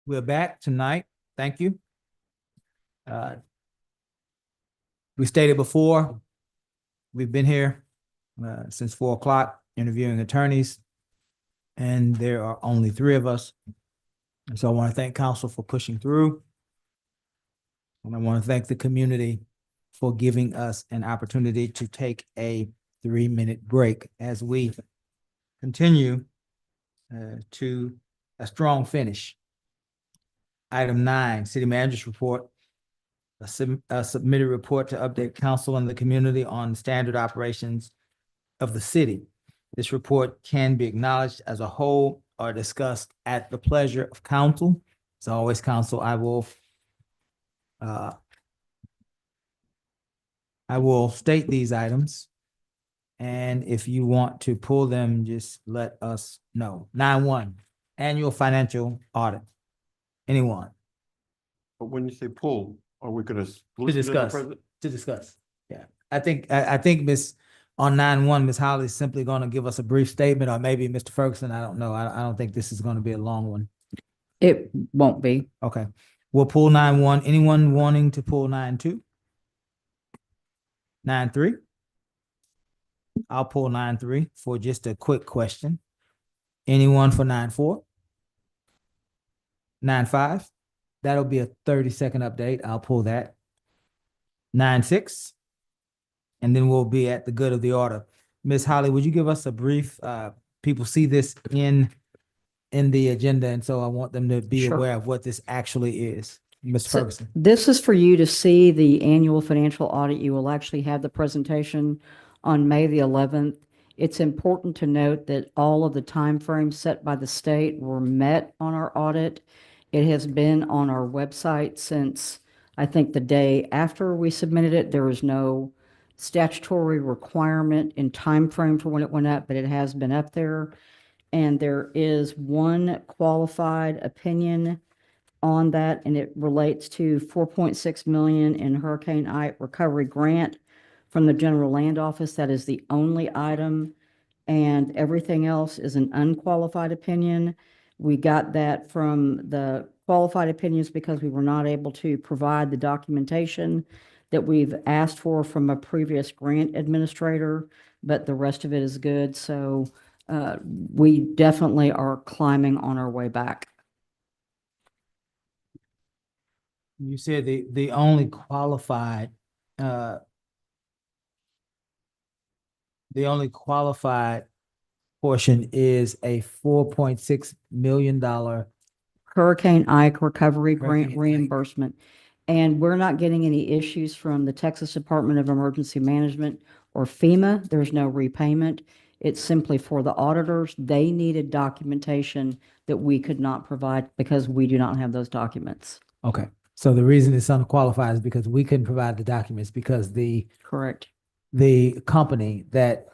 We're back tonight. Thank you. We stated before, we've been here since 4 o'clock interviewing attorneys, and there are only 3 of us. And so I want to thank council for pushing through. And I want to thank the community for giving us an opportunity to take a 3-minute break as we continue to a strong finish. Item 9, City Manager's Report. A submitted report to update council and the community on standard operations of the city. This report can be acknowledged as a whole or discussed at the pleasure of council. As always, council, I will state these items. And if you want to pull them, just let us know. 9.1, annual financial audit. Anyone? But when you say pull, are we gonna? To discuss. Yeah, I think on 9.1, Ms. Holly is simply gonna give us a brief statement, or maybe Mr. Ferguson, I don't know. I don't think this is gonna be a long one. It won't be. Okay, we'll pull 9.1. Anyone wanting to pull 9.2? 9.3? I'll pull 9.3 for just a quick question. Anyone for 9.4? 9.5? That'll be a 30-second update. I'll pull that. 9.6? And then we'll be at the good of the order. Ms. Holly, would you give us a brief, people see this in the agenda, and so I want them to be Sure. aware of what this actually is. Mr. So Ferguson. this is for you to see the annual financial audit. You will actually have the presentation on May the 11th. It's important to note that all of the timeframes set by the state were met on our audit. It has been on our website since, I think, the day after we submitted it. There was no statutory requirement in timeframe for when it went up, but it has been up there. And there is one qualified opinion on that, and it relates to 4.6 million in Hurricane Ike recovery grant from the General Land Office. That is the only item, and everything else is an unqualified opinion. We got that from the qualified opinions because we were not able to provide the documentation that we've asked for from a previous grant administrator, but the rest of it is good. So we definitely are climbing on our way back. You said the only qualified portion is a $4.6 million Hurricane Ike recovery grant Hurricane Ike. reimbursement. And we're not getting any issues from the Texas Department of Emergency Management or FEMA. There's no repayment. It's simply for the auditors. They needed documentation that we could not provide because we do not have those documents. Okay, so the reason it's unqualified is because we couldn't provide the documents because Correct. the company that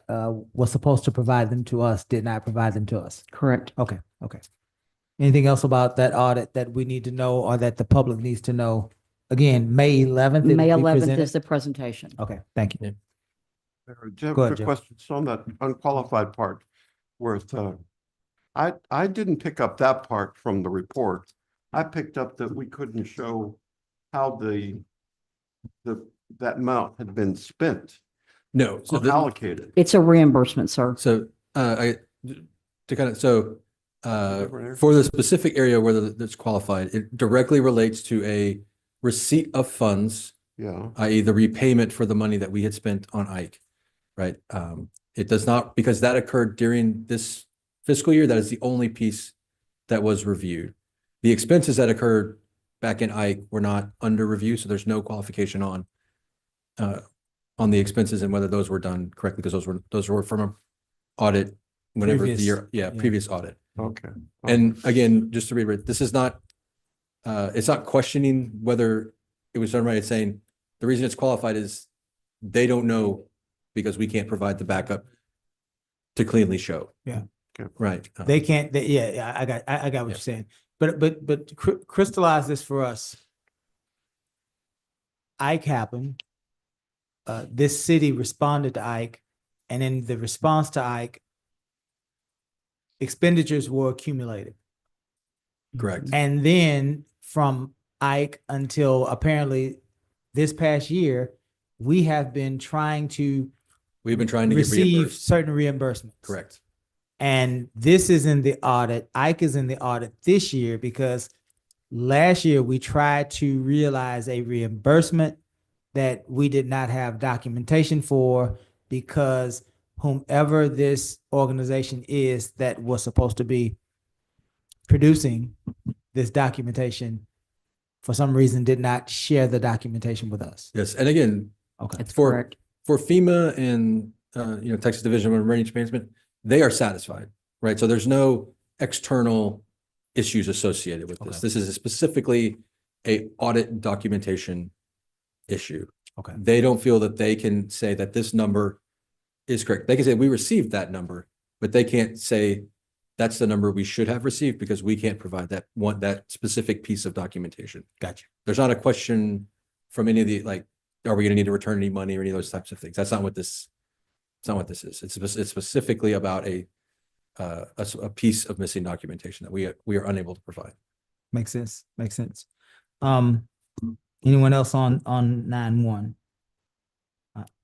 was supposed to provide them to us did not provide them to us. Correct. Okay. Anything else about that audit that we need to know or that the public needs to know? Again, May 11th. May it'll be 11th presented? is the presentation. Okay, thank you. Jeff, Go ahead, quick Jeff. question. So on that unqualified part, I didn't pick up that part from the report. I picked up that we couldn't show how that amount had been spent No, so or allocated. It's a reimbursement, sir. So for the specific area where that's qualified, it directly relates to a receipt of funds, Yeah. i.e. the repayment for the money that we had spent on Ike, right? It does not, because that occurred during this fiscal year, that is the only piece that was reviewed. The expenses that occurred back in Ike were not under review, so there's no qualification on the expenses and whether those were done correctly, because those were from a audit, whenever the year, previous audit. Okay. And again, just to reiterate, this is not, it's not questioning whether it was done right. It's saying the reason it's qualified is they don't know because we can't provide the backup to cleanly show. Yeah. Okay. Right. They can't, I got what Yeah. you're saying. But crystallize this for us. Ike happened. This city responded to Ike, and in the response to Ike, expenditures were accumulated. Correct. And then from Ike until apparently this past year, we have been trying to We've been trying to get receive reimbursed. certain reimbursements. Correct. And this is in the audit. Ike is in the audit this year because last year we tried to realize a reimbursement that we did not have documentation for because whomever this organization is that was supposed to be producing this documentation for some reason did not share the documentation with us. Yes. And again, Okay. That's for correct. for FEMA and Texas Division of Emergency Management, they are satisfied, right? So there's no external issues associated with this. Okay. This is specifically a audit documentation issue. Okay. They don't feel that they can say that this number is correct. They can say we received that number, but they can't say that's the number we should have received because we can't provide that specific piece of documentation. Gotcha. There's not a question from any of the, like, are we going to need to return any money or any of those types of things? That's not what this. It's not what this is. It's specifically about a piece of missing documentation that we are unable to provide. Makes sense. Makes sense. Anyone else on 9-1?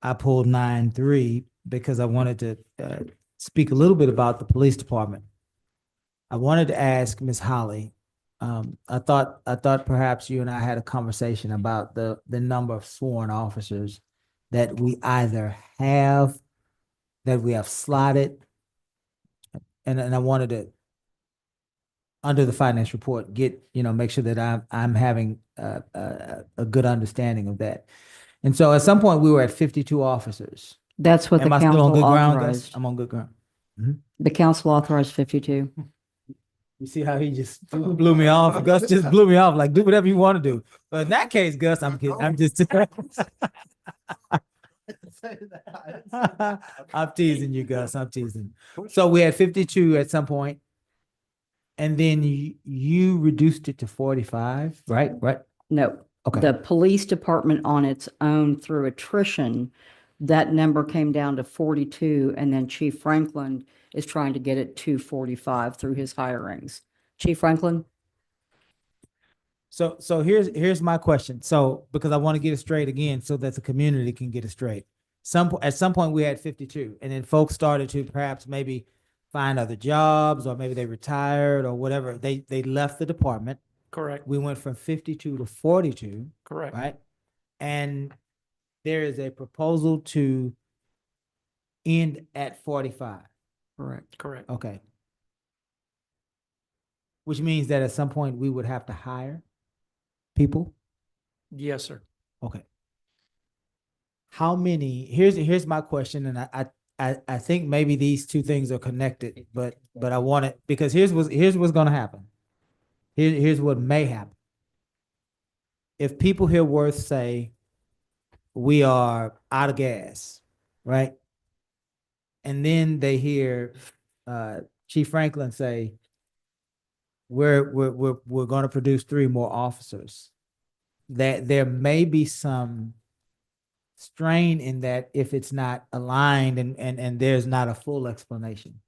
I pulled 9-3 because I wanted to speak a little bit about the police department. I wanted to ask Ms. Holly. I thought perhaps you and I had a conversation about the number of sworn officers that we either have, that we have slotted, and I wanted to, under the finance report, make sure that I'm having a good understanding of that. And so at some point we were at 52 officers. That's what the Am I still on council good ground, Gus? authorized. I'm on good ground. The council authorized 52. You see how he just blew me off? Gus just blew me off. Like, do whatever you want to do. But in that case, Gus, I'm kidding. I'm just I'm teasing you, Gus. I'm teasing. So we had 52 at some point, and then you reduced it to 45, right? Right. No. Okay. The police department on its own through attrition, that number came down to 42, and then Chief Franklin is trying to get it to 45 through his hirings. Chief Franklin? So here's my question. So because I want to get it straight again so that the community can get it straight. At some point we had 52, and then folks started to perhaps maybe find other jobs, or maybe they retired or whatever. They left the department. Correct. We went from 52 to 42. Correct. Right? And there is a proposal to end at 45. Correct. Correct. Okay. Which means that at some point we would have to hire people? Yes, sir. Okay. How many, here's my question, and I think maybe these two things are connected, but I want it, because here's what's gonna happen. Here's what may happen. If people hear Worth say, we are out of gas, right? And then they hear Chief Franklin say, we're going to produce 3 more officers. That there may be some strain in that if it's not aligned and there's not a full explanation.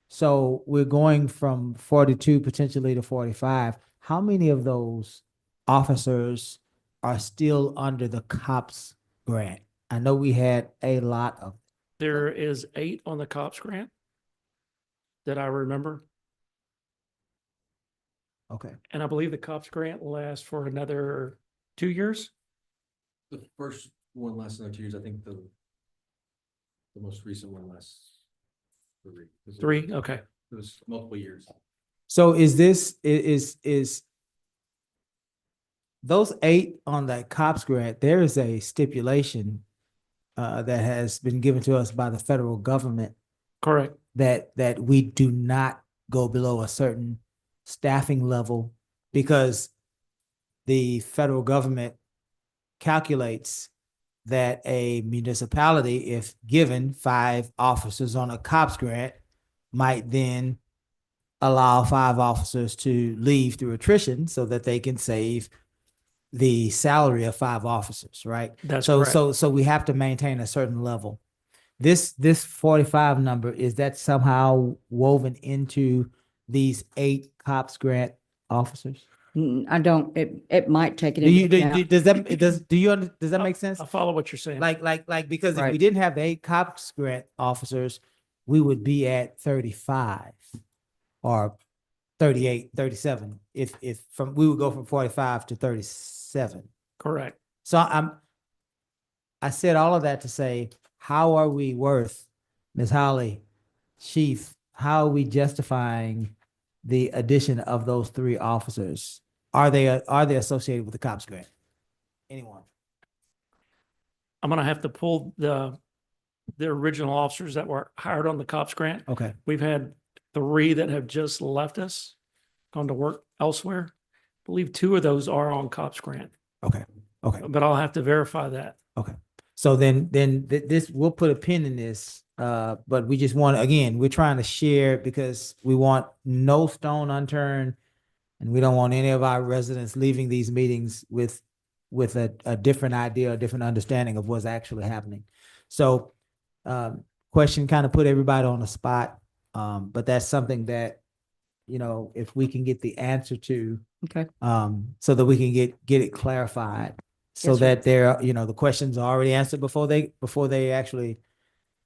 So we're going from 42 potentially to 45. How many of those officers are still under the COPS grant? I know we had a lot of. There is 8 on the COPS grant that I remember. Okay. And I believe the COPS grant lasts for another 2 years. The first one lasts another 2 years. I think the most recent one lasts 3. 3, okay. It was multiple years. So is this is those 8 on that COPS grant? There is a stipulation that has been given to us by the federal government. Correct. That we do not go below a certain staffing level, because the federal government calculates that a municipality, if given 5 officers on a COPS grant, might then allow 5 officers to leave through attrition so that they can save the salary of 5 officers, right? That's so correct. so we have to maintain a certain level. This 45 number, is that somehow woven into these 8 COPS grant officers? I don't, it might take it Do you, into do, account. does that, does that make sense? I follow what you're saying. Like, because if we Right. didn't have the 8 cops grant officers, we would be at 35 or 38, 37. If we would go from 45 to 37. Correct. So I said all of that to say, how are we worth, Ms. Holly, Chief, how are we justifying the addition of those 3 officers? Are they associated with the cops grant? Anyone? I'm gonna have to pull the original officers that were hired on the cops grant. Okay. We've had 3 that have just left us, gone to work elsewhere. I believe 2 of those are on cops grant, Okay. but I'll have to verify that. Okay. So then this, we'll put a pin in this, but we just want, again, we're trying to share because we want no stone unturned. And we don't want any of our residents leaving these meetings with a different idea, a different understanding of what's actually happening. So, question kind of put everybody on the spot. But that's something that, if we can get the answer to, Okay. so that we can get it clarified. So Yes, sir. that the questions are already answered before they actually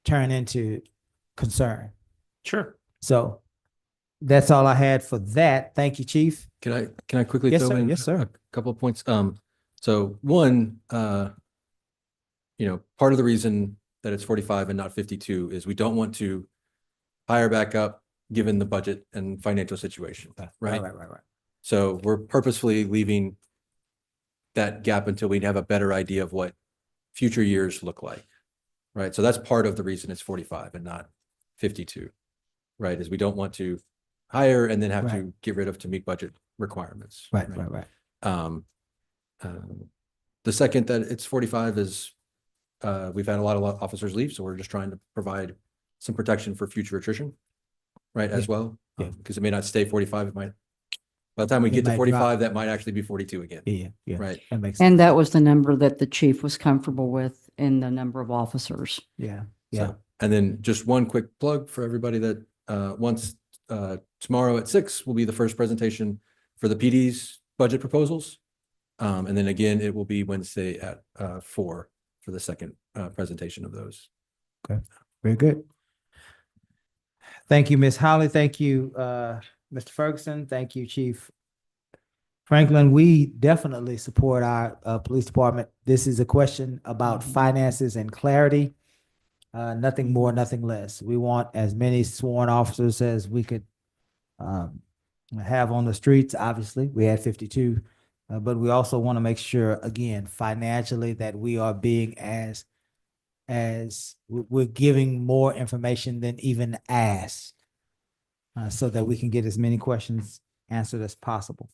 turn into concern. Sure. So that's all I had for that. Thank you, Chief. Can I quickly Yes, throw sir. in Yes, sir. a couple of points? So one, part of the reason that it's 45 and not 52 is we don't want to hire back up given the budget and financial situation, right? Right. So we're purposefully leaving that gap until we have a better idea of what future years look like, right? So that's part of the reason it's 45 and not 52, right? Is we don't want to hire and then have Right. to get rid of to meet budget requirements. Right. The second that it's 45 is we've had a lot of officers leave, so we're just trying to provide some protection for future attrition, right, as well. Yeah. Because it may not stay 45, it might, by the time we It get to might 45, that might actually be 42 again. Yeah. Right. That makes sense. And that was the number that the chief was comfortable with in the number of officers. Yeah. So, and then just one quick plug for everybody that once tomorrow at 6 will be the first presentation for the PD's budget proposals. And then again, it will be Wednesday at 4 for the second presentation of those. Okay. Very good. Thank you, Ms. Holly. Thank you, Mr. Ferguson. Thank you, Chief Franklin. We definitely support our police department. This is a question about finances and clarity. Nothing more, nothing less. We want as many sworn officers as we could have on the streets. Obviously, we had 52, but we also want to make sure, again, financially, that we are being as we're giving more information than even asked, so that we can get as many questions answered as possible.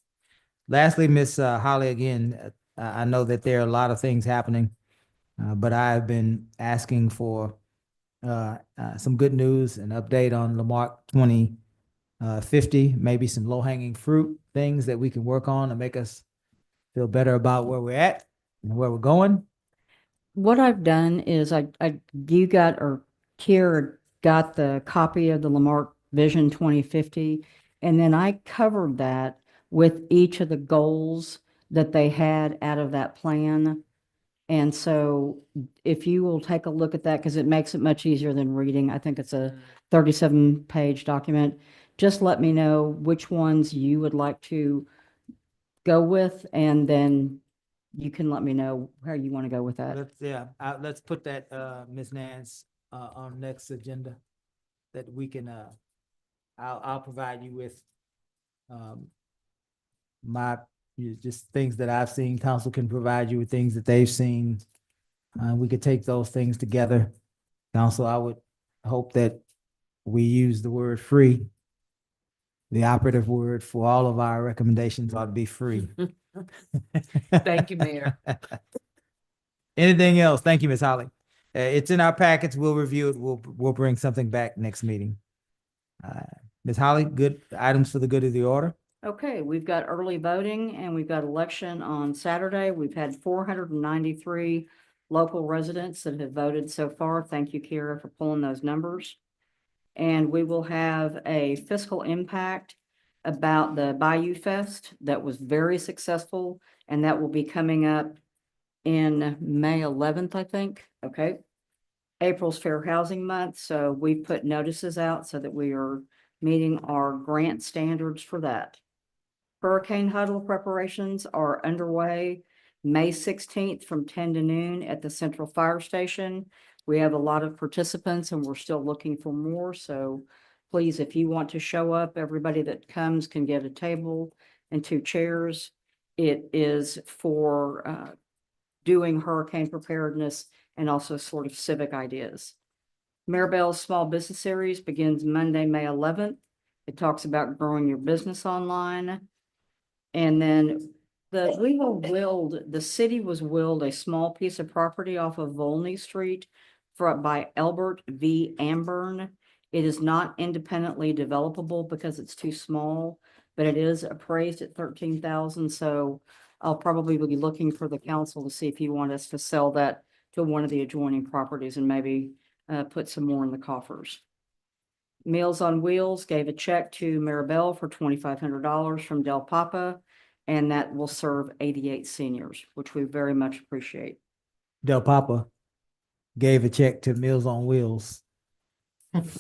Lastly, Ms. Holly, again, I know that there are a lot of things happening, but I've been asking for some good news, an update on Lamarck 2050, maybe some low-hanging fruit things that we can work on to make us feel better about where we're at and where we're going. What I've done is Kiera got the copy of the Lamarck Vision 2050, and then I covered that with each of the goals that they had out of that plan. And so if you will take a look at that, because it makes it much easier than reading. I think it's a 37-page document. Just let me know which ones you would like to go with, and then you can let me know how you want to go with that. Let's put that, Ms. Nance, on next agenda, that we can, I'll provide you with, just things that I've seen. Council can provide you with things that they've seen. We could take those things together. Council, I would hope that we use the word free. The operative word for all of our recommendations ought to be free. Thank you, Mayor. Anything else? Thank you, Ms. Holly. It's in our packets. We'll review it. We'll bring something back next meeting. Ms. Holly, good items for the good of the order. Okay, we've got early voting and we've got election on Saturday. We've had 493 local residents that have voted so far. Thank you, Kiera, for pulling those numbers. And we will have a fiscal impact about the Bayou Fest that was very successful, and that will be coming up in May 11th, I think. Okay. April's Fair Housing Month, so we put notices out so that we are meeting our grant standards for that. Hurricane huddle preparations are underway May 16th from 10 to noon at the Central Fire Station. We have a lot of participants and we're still looking for more. So please, if you want to show up, everybody that comes can get a table and 2 chairs. It is for doing hurricane preparedness and also sort of civic ideas. Maribel's Small Business Series begins Monday, May 11th. It talks about growing your business online. And then the city was willed a small piece of property off of Volney Street by Albert V. Amburn. It is not independently developable because it's too small, but it is appraised at 13,000. So I'll probably be looking for the council to see if you want us to sell that to one of the adjoining properties and maybe put some more in the coffers. Meals on Wheels gave a check to Maribel for $2,500 from Del Papa, and that will serve 88 seniors, which we very much appreciate. Del Papa gave a check to Meals on Wheels.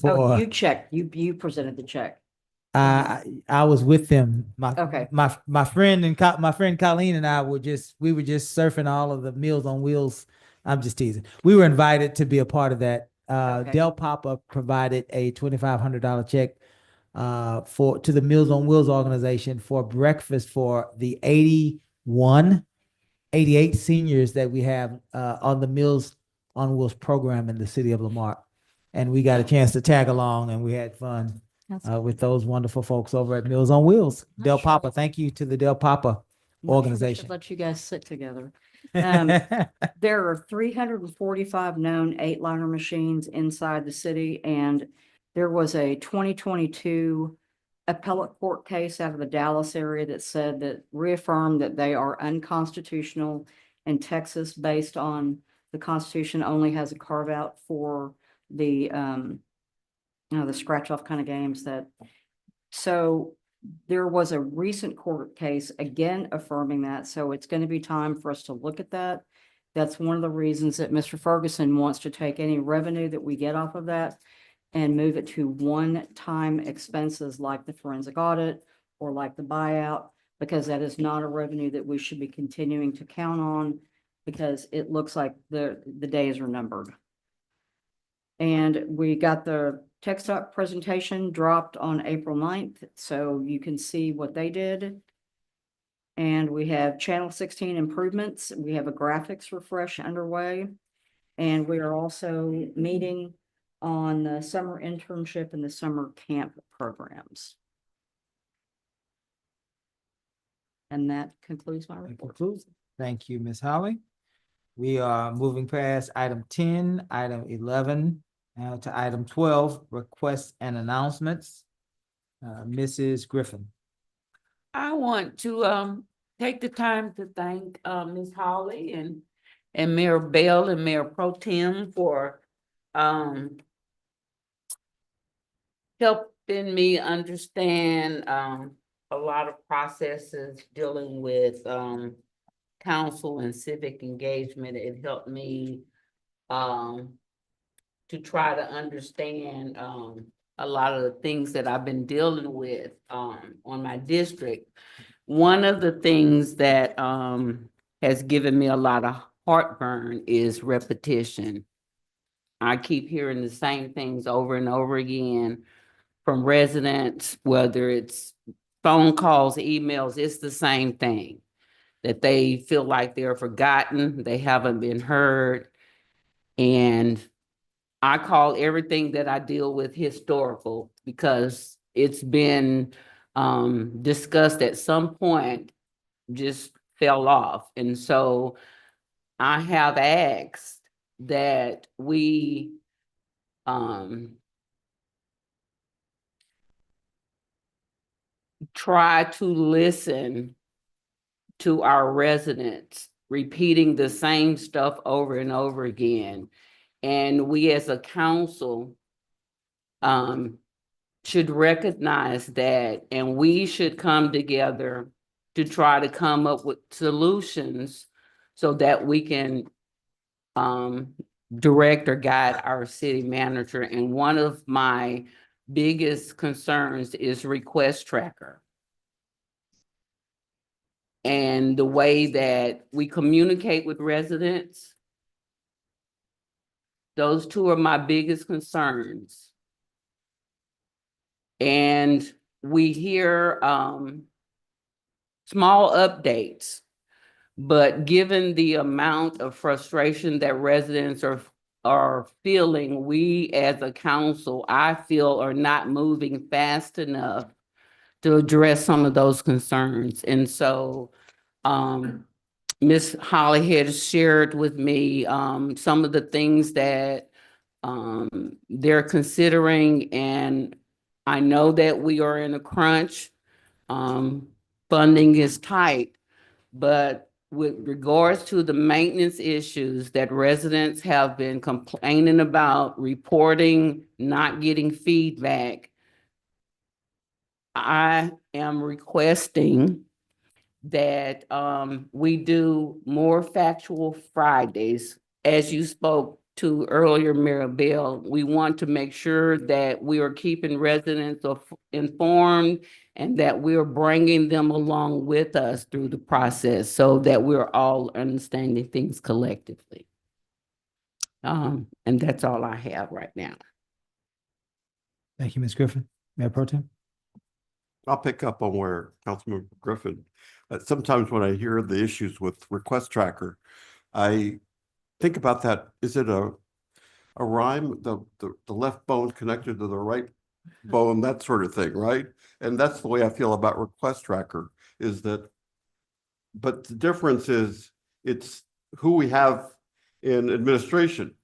Oh, you checked, you presented the check. I was with them. Okay. My friend Colleen and I were just surfing all of the Meals on Wheels. I'm just teasing. We were invited to be a part of that. Okay. Del Papa provided a $2,500 check to the Meals on Wheels organization for breakfast for the 88 seniors that we have on the Meals on Wheels program in the city of Lamar. And we got a chance to tag along and we had fun with those wonderful folks over at Meals on Wheels. Del Papa, thank you to the Del Papa organization. Let you guys sit together. There are 345 known 8-liner machines inside the city, and there was a 2022 appellate court case out of the Dallas area that said that reaffirmed that they are unconstitutional in Texas based on the Constitution only has a carve out for the scratch off kind of games so there was a recent court case again affirming that. So it's going to be time for us to look at that. That's one of the reasons that Mr. Ferguson wants to take any revenue that we get off of that and move it to one-time expenses like the forensic audit or like the buyout, because that is not a revenue that we should be continuing to count on because it looks like the days are numbered. And we got the Tech Talk presentation dropped on April 9th, so you can see what they did. And we have Channel 16 improvements. We have a graphics refresh underway. And we are also meeting on the summer internship and the summer camp programs. And that concludes my report. Thank you, Ms. Holly. We are moving past item 10, item 11, now to item 12, requests and announcements. Mrs. Griffin. I want to take the time to thank Ms. Holly and Mayor Bell and Mayor Pro Tem for helping me understand a lot of processes dealing with council and civic engagement. It helped me to try to understand a lot of the things that I've been dealing with on my district. One of the things that has given me a lot of heartburn is repetition. I keep hearing the same things over and over again from residents, whether it's phone calls, emails, it's the same thing, that they feel like they're forgotten, they haven't been heard. And I call everything that I deal with historical because it's been discussed at some point, just fell off. And so I have asked that we try to listen to our residents repeating the same stuff over and over again. And we as a council should recognize that, and we should come together to try to come up with solutions so that we can direct or guide our city manager. And one of my biggest concerns is request tracker. And the way that we communicate with residents. Those two are my biggest concerns. And we hear small updates, but given the amount of frustration that residents are feeling, we as a council, I feel, are not moving fast enough to address some of those concerns. And so Ms. Holly has shared with me some of the things that they're considering, and I know that we are in a crunch. Funding is tight, but with regards to the maintenance issues that residents have been complaining about, reporting, not getting feedback, I am requesting that we do more factual Fridays. As you spoke to earlier, Maribel, we want to make sure that we are keeping residents informed and that we are bringing them along with us through the process so that we're all understanding things collectively. And that's all I have right now. Thank you, Ms. Griffin. Mayor Pro Tem. I'll pick up on where Councilman Griffin, sometimes when I hear the issues with request tracker, I think about that. Is it a rhyme? The left bone connected to the right bone, that sort of thing, right? And that's the way I feel about request tracker is that, but the difference is it's who we have in administration,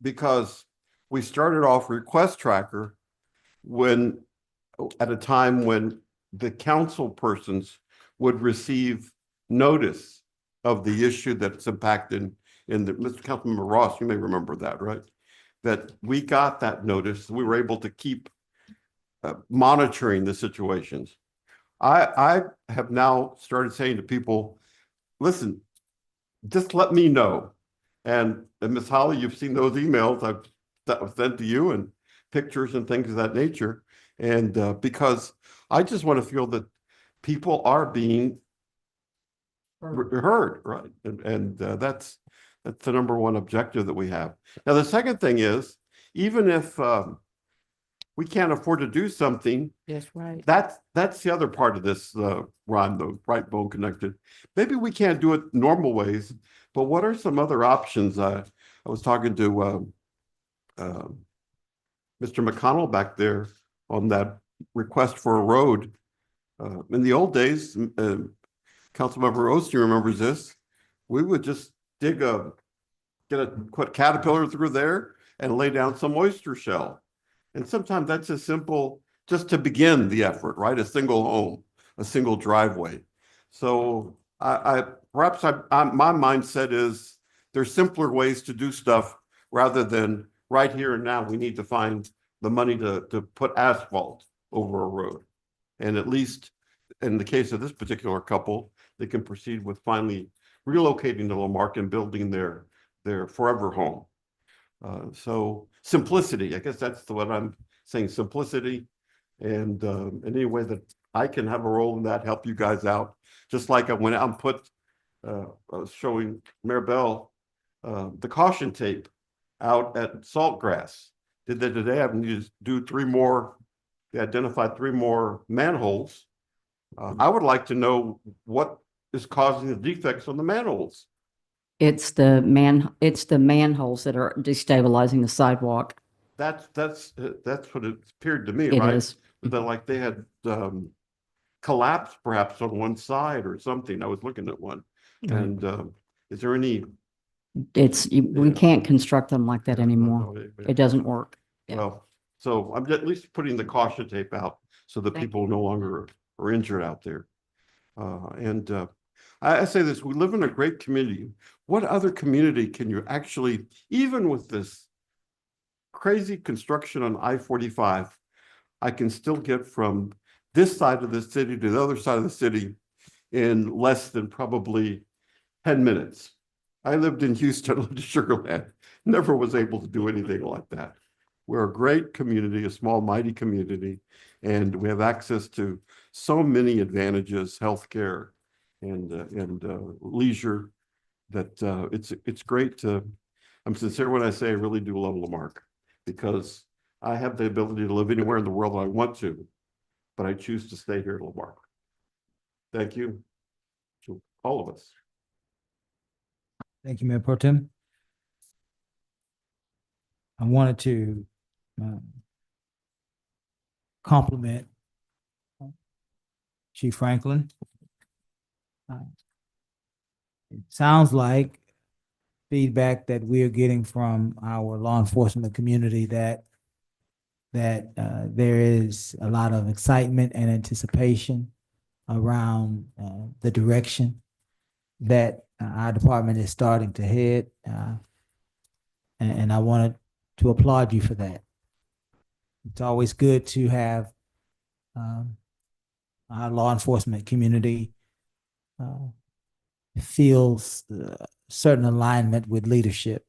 because we started off request tracker when at a time when the council persons would receive notice of the issue that's impacted in the, Mr. Councilmember Ross, you may remember that, right? That we got that notice, we were able to keep monitoring the situations. I have now started saying to people, listen, just let me know. And Ms. Holly, you've seen those emails I've sent to you and pictures and things of that nature. And because I just want to feel that people are being heard, right? And that's the number one objective that we have. Now, the second thing is, even if we can't afford to do something, that's right. That's the other part of this rhyme, the right bone connected. Maybe we can't do it normal ways, but what are some other options? I was talking to Mr. McConnell back there on that request for a road. In the old days, Councilmember Osteen remembers this. We would just get a caterpillar through there and lay down some oyster shell. And sometimes that's as simple just to begin the effort, right? A single home, a single driveway. So my mindset is there's simpler ways to do stuff rather than right here and now we need to find the money to put asphalt over a road. And at least in the case of this particular couple, they can proceed with finally relocating to Lamarck and building their forever home. So simplicity, I guess that's what I'm saying, simplicity. And any way that I can have a role in that, help you guys out. Just like I went out and I was showing Maribel the caution tape out at Saltgrass. Did that today. I'm going to do 3 more. They identified 3 more manholes. I would like to know what is causing the defects on the manholes. It's the manholes that are destabilizing the sidewalk. That's what it appeared to me, It right? is. That like they had collapsed perhaps on one side or something. I was looking at one. Right. And is there any? We can't construct them like that anymore. It doesn't work. Yeah. Well, so I'm at least putting the caution tape out so that people no longer are injured out there. I say this, we live in a great community. What other community can you actually, even with this crazy construction on I-45, I can still get from this side of the city to the other side of the city in less than probably 10 minutes. I lived in Houston, lived in Sugar Land, never was able to do anything like that. We're a great community, a small, mighty community, and we have access to so many advantages, healthcare and leisure, that it's great to, I'm sincere when I say I really do love Lamarck, because I have the ability to live anywhere in the world I want to, but I choose to stay here at Lamarck. Thank you to all of us. Thank you, Mayor Pro Tem. I wanted to compliment Chief Franklin. It sounds like feedback that we are getting from our law enforcement community that there is a lot of excitement and anticipation around the direction that our department is starting to head. And I wanted to applaud you for that. It's always good to have our law enforcement community feels certain alignment with leadership.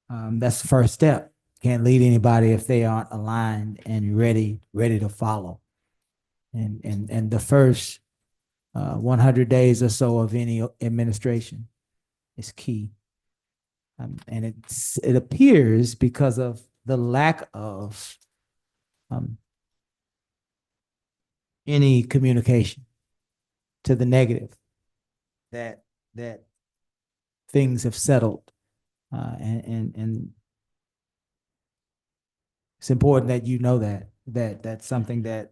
That's the first step. Can't lead anybody if they aren't aligned and ready to follow. And the first 100 days or so of any administration is key. And it appears because of the lack of any communication to the negative that things have settled, and it's important that you know that that's something that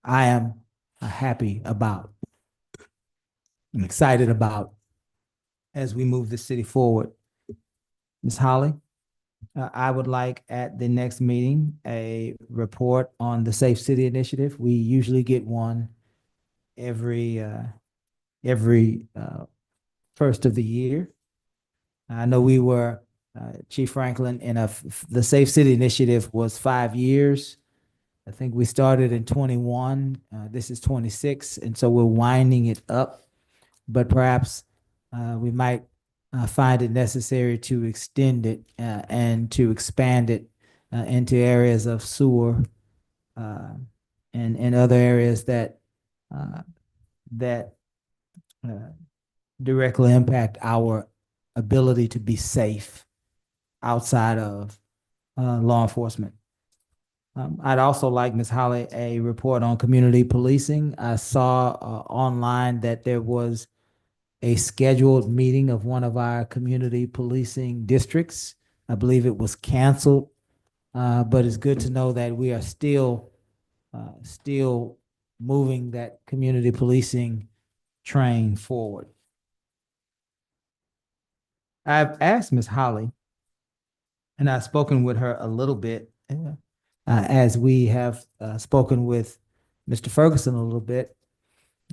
I am happy about. I'm excited about as we move the city forward. Ms. Holly, I would like at the next meeting a report on the Safe City Initiative. We usually get one every first of the year. I know we were Chief Franklin in the Safe City Initiative was 5 years. I think we started in 21. This is 26, and so we're winding it up. But perhaps we might find it necessary to extend it and to expand it into areas of sewer and other areas that directly impact our ability to be safe outside of law enforcement. I'd also like, Ms. Holly, a report on community policing. I saw online that there was a scheduled meeting of one of our community policing districts. I believe it was canceled, but it's good to know that we are still moving that community policing train forward. I've asked Ms. Holly, and I've spoken with her a little bit, as we have spoken with Mr. Ferguson a little bit.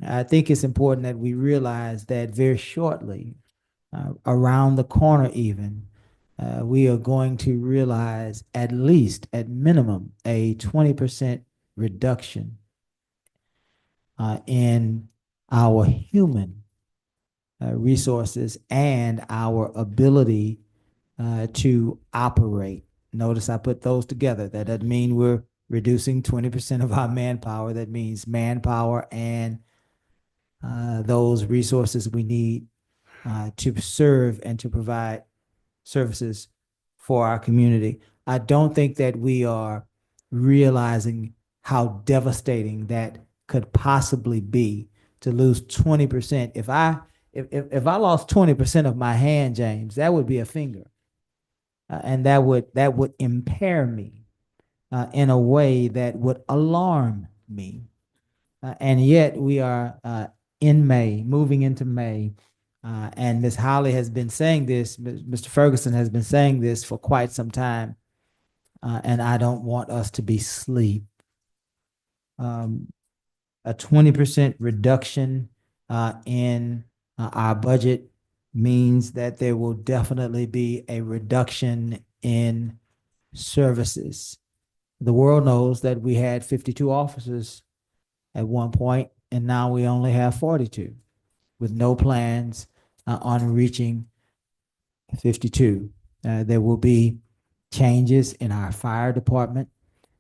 I think it's important that we realize that very shortly, around the corner even, we are going to realize at least, at minimum, a 20% reduction in our human resources and our ability to operate. Notice I put those together. That doesn't mean we're reducing 20% of our manpower. That means manpower and those resources we need to serve and to provide services for our community. I don't think that we are realizing how devastating that could possibly be to lose 20%. If I lost 20% of my hand, James, that would be a finger. And that would impair me in a way that would alarm me. And yet we are in May, moving into May, and Ms. Holly has been saying this, Mr. Ferguson has been saying this for quite some time, and I don't want us to be asleep. A 20% reduction in our budget means that there will definitely be a reduction in services The world knows that we had 52 officers at one point, and now we only have 42 with no plans on reaching 52. There will be changes in our fire department.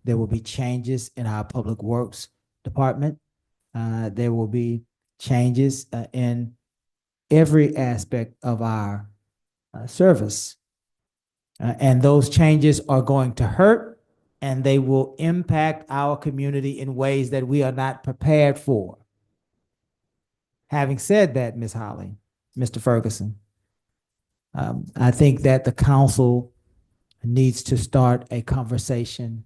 There will be changes in our public works department. There will be changes in every aspect of our service. And those changes are going to hurt, and they will impact our community in ways that we are not prepared for. Having said that, Ms. Holly, Mr. Ferguson, I think that the council needs to start a conversation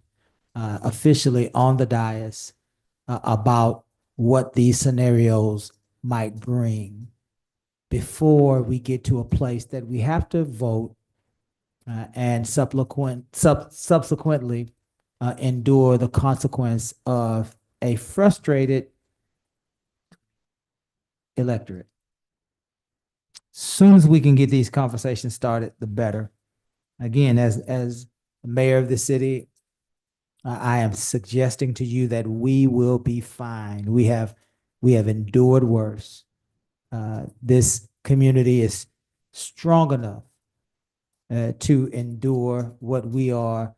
officially on the dais about what these scenarios might bring before we get to a place that we have to vote and subsequently endure the consequence of a frustrated electorate. Soon as we can get these conversations started, the better. Again, as mayor of the city, I am suggesting to you that we will be fine. We have endured worse. This community is strong enough to endure what we are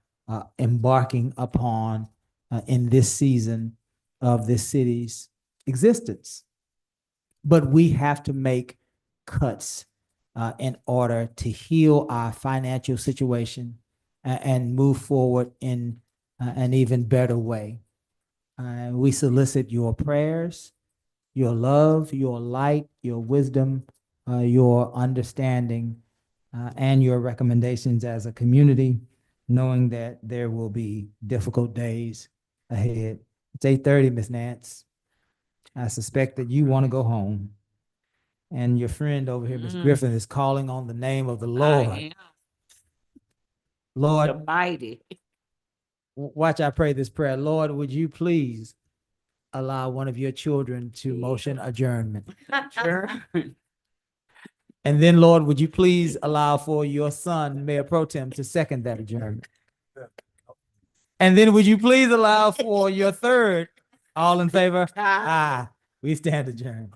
embarking upon in this season of this city's existence. But we have to make cuts in order to heal our financial situation and move forward in an even better way. We solicit your prayers, your love, your light, your wisdom, your understanding, and your recommendations as a community, knowing that there will be difficult days ahead. It's 8:30, Ms. Nance. I suspect that you want to go home. And your friend over here, Ms. Griffin, is calling on the name of the Lord. I am Lord, the mighty. watch I pray this prayer. Lord, would you please allow one of your children to motion adjournment? Sure. And then, Lord, would you please allow for your son, Mayor Pro Tem, to second that adjournment? And then would you please allow for your third? All in favor? Aye. We stand adjourned.